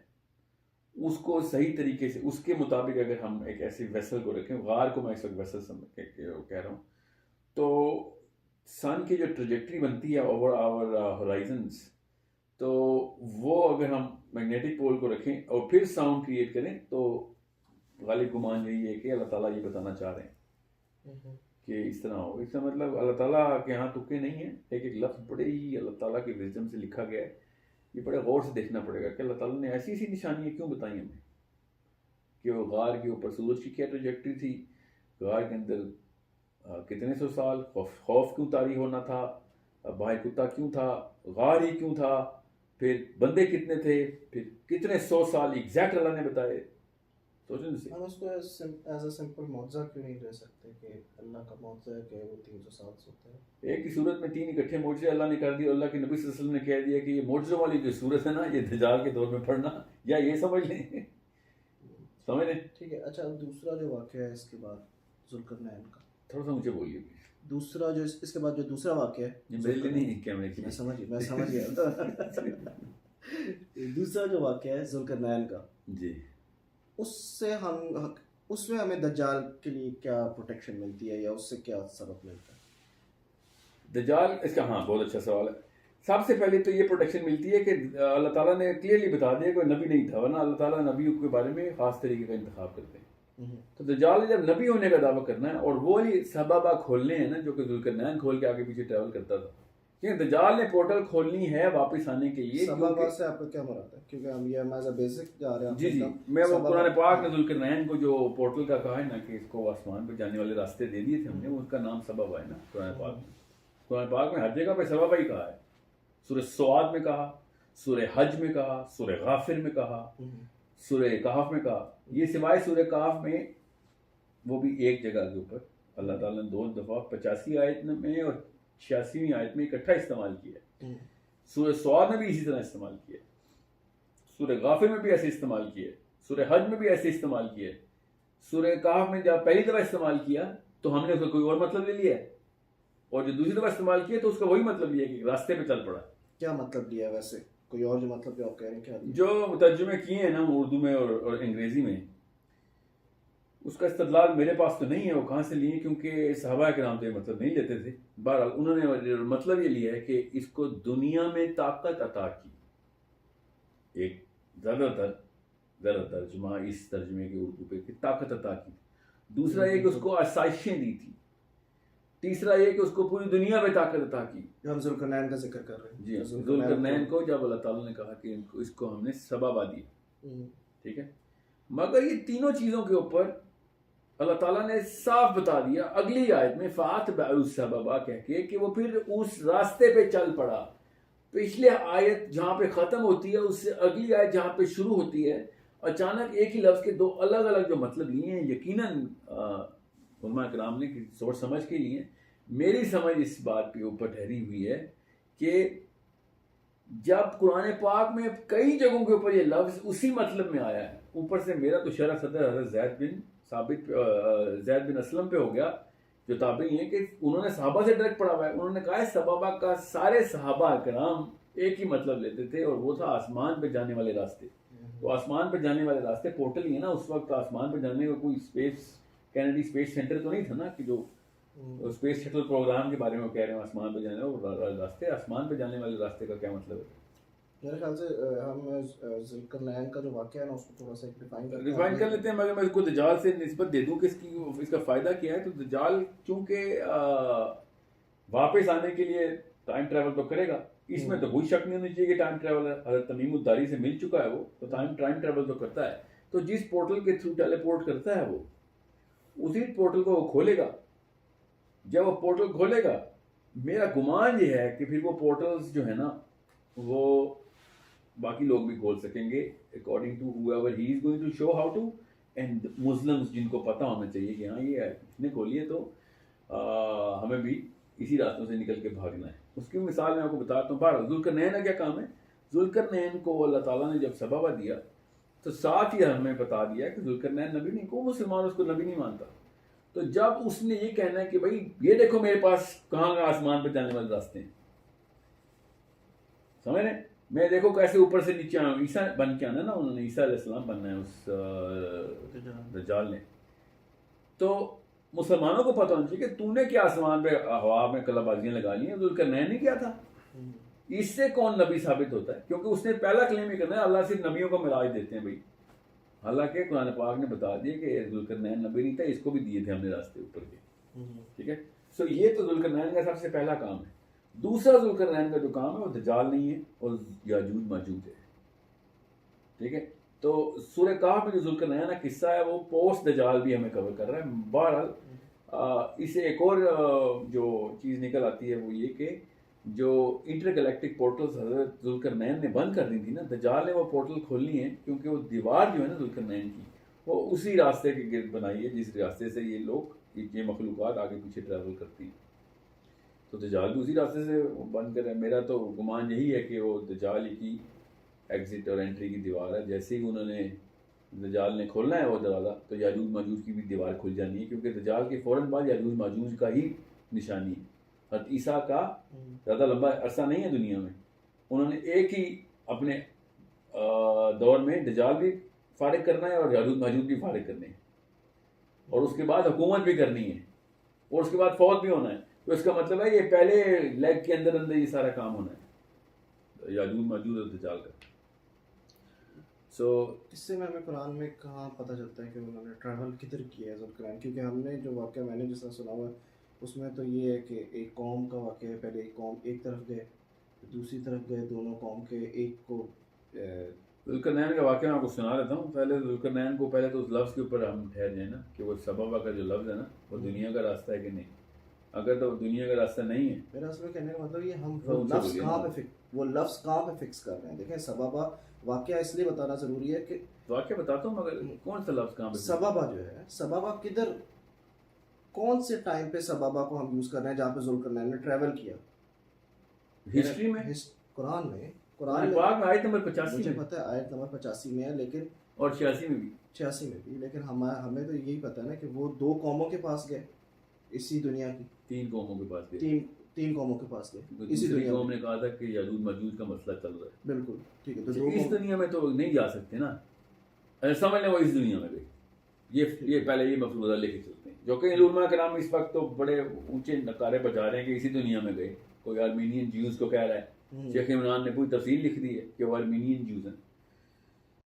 اس کو صحیح طریقے سے اس کے مطابق اگر ہم ایک ایسی ویسل کو رکھیں, غار کو میں اس وقت ویسل کہہ رہا ہوں, تو سن کی جو ٹریجیکٹری بنتی ہے اوور آور ہورائزنس, تو وہ اگر ہم میگنیٹک پول کو رکھیں اور پھر ساؤنڈ کریٹ کریں تو غالب گمان یہی ہے کہ اللہ تعالیٰ یہ بتانا چاہ رہے ہیں کہ اس طرح ہو. اس کا مطلب اللہ تعالیٰ کے ہاں تکے نہیں ہیں, ایک ایک لفظ بڑے ہی اللہ تعالیٰ کی وزڈم سے لکھا گیا ہے. یہ بڑے غور سے دیکھنا پڑے گا کہ اللہ تعالیٰ نے ایسی ایسی نشانیاں کیوں بتائی ہمیں, کہ وہ غار کے اوپر سورج کی کیا ٹریجیکٹری تھی, غار کے اندر کتنے سو سال خوف کیوں طاری ہونا تھا, باہر کتا کیوں تھا, غار ہی کیوں تھا, پھر بندے کتنے تھے, پھر کتنے 100 سال ایگزیکٹ اللہ نے بتائے. سوچیں سے ہم اس کو ایز اے سمپل معجزہ کیوں نہیں لے سکتے کہ اللہ کا معجزہ ہے کہ وہ 300 سال سے ہوتا ہے. ایک ہی صورت میں 3 اکٹھے معجزے اللہ نے کر دیے. اللہ کے نبی صلی اللہ علیہ وسلم نے کہہ دیا کہ یہ معجزوں والی جو صورت ہے نا یہ دجال کے دور میں پڑھنا, یا یہ سمجھ لیں, سمجھ لیں. ٹھیک ہے. اچھا, دوسرا جو واقعہ ہے اس کے بعد ذوالقرنین کا, تھوڑا سا مجھے بولیے. دوسرا جو اس کے بعد جو دوسرا واقعہ ہے میرے لیے نہیں کیمرے کی, میں سمجھ گیا. دوسرا جو واقعہ ہے ذوالقرنین کا, جی, اس میں ہمیں دجال کے لیے کیا پروٹیکشن ملتی ہے یا اس سے کیا سبق ملتا ہے؟ دجال, اس کا ہاں بہت اچھا سوال ہے. سب سے پہلے تو یہ پروٹیکشن ملتی ہے کہ اللہ تعالیٰ نے کلیئرلی بتا دیا کوئی نبی نہیں تھا, ورنہ اللہ تعالیٰ نبیوں کے بارے میں خاص طریقے کا انتخاب کرتے ہیں. تو دجال جب نبی ہونے کا دعویٰ کرنا ہے اور وہی سبابہ کھولنے ہیں نا جو کہ ذوالقرنین کھول کے آگے پیچھے ٹریول کرتا تھا, کیونکہ دجال نے پورٹل کھولنی ہے واپس آنے کے لیے. سبابہ سے آپ کو کیا مراد ہے؟ کیونکہ ہم یہ ایز اے بیسک جا رہے ہیں. جی جی, میں وہ قرآن پاک نے ذوالقرنین کو جو پورٹل کا کہا ہے نا کہ اس کو آسمان پہ جانے والے راستے دے دیے تھے ہم نے, اس کا نام سبابہ ہے نا قرآن پاک میں. قرآن پاک میں ہر جگہ پہ سبابہ ہی کہا ہے. سورہ سواد میں کہا, سورہ حج میں کہا, سورہ غافر میں کہا, سورہ کہف میں کہا. یہ سوائے سورہ کہف میں وہ بھی ایک جگہ کے اوپر اللہ تعالیٰ نے 2 دفعہ 85 آیت میں اور 86ویں آیت میں اکٹھا استعمال کیا ہے. سورہ سعد میں بھی اسی طرح استعمال کیا ہے, سورہ غافر میں بھی ایسے استعمال کیا ہے, سورہ حج میں بھی ایسے استعمال کیا ہے. سورہ کہف میں جب پہلی دفعہ استعمال کیا تو ہم نے اس کا کوئی اور مطلب لے لیا ہے, اور جو دوسری دفعہ استعمال کیا تو اس کا وہی مطلب لیا کہ راستے پہ چل پڑا. کیا مطلب لیا ہے ویسے, کوئی اور جو مطلب جو آپ کہہ رہے ہیں کیا لیا؟ جو ترجمے کیے ہیں نا اردو میں اور انگریزی میں, اس کا استدلال میرے پاس تو نہیں ہے وہ کہاں سے لیے, کیونکہ صحابہ کرام تو یہ مطلب نہیں لیتے تھے. بہرحال انہوں نے مطلب یہ لیا ہے کہ اس کو دنیا میں طاقت عطا کی. ایک زیادہ ترجمہ اس ترجمے کے اردو پہ کہ طاقت عطا کی. دوسرا یہ کہ اس کو آسائشیں دی تھی. تیسرا یہ کہ اس کو پوری دنیا پہ طاقت عطا کی. ہم ذوالقرنین کا ذکر کر رہے ہیں. جی, ذوالقرنین کو جب اللہ تعالیٰ نے کہا کہ اس کو ہم نے سبابہ دیا, ٹھیک ہے, مگر یہ تینوں چیزوں کے اوپر اللہ تعالیٰ نے صاف بتا دیا اگلی آیت میں فَأَتْبَعُوا السَّبَبَ کہہ کے کہ وہ پھر اس راستے پہ چل پڑا. پچھلے آیت جہاں پہ ختم ہوتی ہے اس سے اگلی آیت جہاں پہ شروع ہوتی ہے, اچانک ایک ہی لفظ کے 2 الگ الگ جو مطلب لیے ہیں. یقیناً علماء کرام نے سوچ سمجھ کے لیے. میری سمجھ اس بات کے اوپر ٹھہری ہوئی ہے کہ جب قرآن پاک میں کئی جگہوں کے اوپر یہ لفظ اسی مطلب میں آیا ہے, اوپر سے میرا تو شرح صدر حضرت زید بن اسلم پہ ہو گیا جو تابعی ہیں کہ انہوں نے صحابہ سے ڈائریکٹ پڑھا ہوا ہے. انہوں نے کہا ہے سبابہ کا سارے صحابہ کرام ایک ہی مطلب لیتے تھے, اور وہ تھا آسمان پہ جانے والے راستے. تو آسمان پہ جانے والے راستے پورٹل ہی ہے نا. اس وقت آسمان پہ جانے کا کوئی کینیڈی اسپیس سینٹر تو نہیں تھا نا کہ جو اسپیس شٹل پروگرام کے بارے میں کہہ رہے ہیں آسمان پہ جانے والے راستے. آسمان پہ جانے والے راستے کا کیا مطلب ہے؟ میرے خیال سے ہم ذوالقرنین کا جو واقعہ ہے نا اس کو تھوڑا سا ڈیفائن کر لیتے ہیں. مگر میں اس کو دجال سے نسبت دے دوں کہ اس کا فائدہ کیا ہے. تو دجال چونکہ واپس آنے کے لیے ٹائم ٹریول تو کرے گا, اس میں تو کوئی شک نہیں ہونی چاہیے کہ ٹائم ٹریول حضرت تمیم الداری سے مل چکا ہے وہ, تو ٹائم ٹریول تو کرتا ہے. تو جس پورٹل کے تھرو ٹیلی پورٹ کرتا ہے وہ اسی پورٹل کو وہ کھولے گا. جب وہ پورٹل کھولے گا, میرا گمان یہ ہے کہ پھر وہ پورٹلز جو ہے نا وہ باقی لوگ بھی کھول سکیں گے according to whoever he is going to show how to, and Muslims جن کو پتہ ہونا چاہیے کہ ہاں یہ اس نے کھولی ہے تو ہمیں بھی اسی راستوں سے نکل کے بھاگنا ہے. اس کی مثال میں آپ کو بتاتا ہوں. بہرحال ذوالقرنین کا کیا کام ہے؟ ذوالقرنین کو اللہ تعالیٰ نے جب سبابہ دیا تو ساتھ ہی ہمیں بتا دیا کہ ذوالقرنین نبی نہیں, کوئی مسلمان اس کو نبی نہیں مانتا. تو جب اس نے یہ کہنا ہے کہ بھائی یہ دیکھو میرے پاس کہاں آسمان پہ جانے والے راستے ہیں, سمجھ رہے ہیں, میں دیکھو کیسے اوپر سے نیچے آؤں. عیسیٰ بن کے آنا نا, انہوں نے عیسیٰ علیہ السلام بننا ہے اس دجال نے. تو مسلمانوں کو پتہ ہونا چاہیے کہ تو نے کیا آسمان پہ ہوا میں کلا بازیاں لگا لی ہیں. ذوالقرنین نے کیا تھا, اس سے کون نبی ثابت ہوتا ہے؟ کیونکہ اس نے پہلا کلیم ہی کرنا ہے اللہ صرف نبیوں کو معراج دیتے ہیں بھائی. حالانکہ قرآن پاک نے بتا دیا کہ ذوالقرنین نبی نہیں تھا, اس کو بھی دیے تھے ہم نے راستے اوپر کے, ٹھیک ہے. سو یہ تو ذوالقرنین کا سب سے پہلا کام ہے. دوسرا ذوالقرنین کا جو کام ہے وہ دجال نہیں ہے اور یاجوج ماجوج ہے, ٹھیک ہے. تو سورہ کہف میں جو ذوالقرنین کا قصہ ہے وہ پوسٹ دجال بھی ہمیں کور کر رہا ہے. بہرحال اسے ایک اور جو چیز نکل آتی ہے وہ یہ کہ جو انٹر گلیکٹک پورٹلز حضرت ذوالقرنین نے بند کر دی تھی نا, دجال نے وہ پورٹل کھولنی ہے کیونکہ وہ دیوار جو ہے نا ذوالقرنین کی وہ اسی راستے کے گرد بنائی ہے جس راستے سے یہ لوگ یہ مخلوقات آگے پیچھے ٹریول کرتی ہیں. تو دجال بھی اسی راستے سے بند کر رہے ہیں. میرا تو گمان یہی ہے کہ وہ دجال کی ایگزٹ اور انٹری کی دیوار ہے. جیسے ہی انہوں نے دجال نے کھولنا ہے وہ دروازہ تو یاجوج ماجوج کی بھی دیوار کھل جانی ہے, کیونکہ دجال کے فوراً بعد یاجوج ماجوج کا ہی نشانی ہے. حضرت عیسیٰ کا زیادہ لمبا عرصہ نہیں ہے دنیا میں, انہوں نے ایک ہی اپنے دور میں دجال بھی فارغ کرنا ہے اور یاجوج ماجوج بھی فارغ کرنے ہیں, اور اس کے بعد حکومت بھی کرنی ہے, اور اس کے بعد فوت بھی ہونا ہے. تو اس کا مطلب ہے یہ پہلے لیگ کے اندر یہ سارا کام ہونا ہے یاجوج ماجوج اور دجال کا. اس سے میں ہمیں قرآن میں کہاں پتہ چلتا ہے کہ انہوں نے ٹریول کدھر کیا ہے ذوالقرنین؟ کیونکہ ہم نے جو واقعہ میں نے جس طرح سنا ہوا ہے اس میں تو یہ ہے کہ ایک قوم کا واقعہ ہے. پہلے ایک قوم ایک طرف گئے, دوسری طرف گئے, دونوں قوم کے ایک کو. ذوالقرنین کا واقعہ میں آپ کو سنا لیتا ہوں. پہلے ذوالقرنین کو پہلے تو اس لفظ کے اوپر ہم ٹھہر جائیں نا کہ وہ سبابہ کا جو لفظ ہے نا وہ دنیا کا راستہ ہے کہ نہیں. اگر تو دنیا کا راستہ نہیں ہے, میرا اصل میں کہنے کا مطلب یہ ہم وہ لفظ کہاں پہ فکس کر رہے ہیں. دیکھیں سبابہ واقعہ اس لیے بتانا ضروری ہے کہ واقعہ بتاتا ہوں مگر کون سا لفظ کہاں پہ سبابہ جو ہے سبابہ کدھر کون سے ٹائم پہ سبابہ کو ہم یوز کر رہے ہیں جہاں پہ ظلم کرنا ہے؟ ہم نے ٹریول کیا ہسٹری میں قرآن میں پاک میں آیت نمبر 85 مجھے میں پتہ ہے آیت نمبر 85 میں ہے، لیکن اور 86 میں بھی 86 میں بھی، لیکن ہمیں تو یہی پتہ ہے نا کہ وہ 2 قوموں کے پاس گئے اسی دنیا کی، 3 قوموں کے پاس گئے. تین قوموں کے پاس گئے اسی دوسری دنیا قوم میں. نے کہا تھا کہ یاجوج ماجوج کا مسئلہ چل رہا ہے. بالکل ٹھیک ہے، تو اس دنیا میں تو نہیں جا سکتے نا، سمجھ لیں وہ اس دنیا میں گئے. یہ پہلے یہ مفروضہ لے کے چلتے ہیں، جو کہ علماء کرام اس وقت تو بڑے اونچے نعرے بجا رہے ہیں کہ اسی دنیا میں گئے. کوئی آرمینین جیوز کو کہہ رہا ہے، شیخ عمران نے پوری تفصیل لکھ دی ہے کہ وہ آرمینین جیوز ہیں.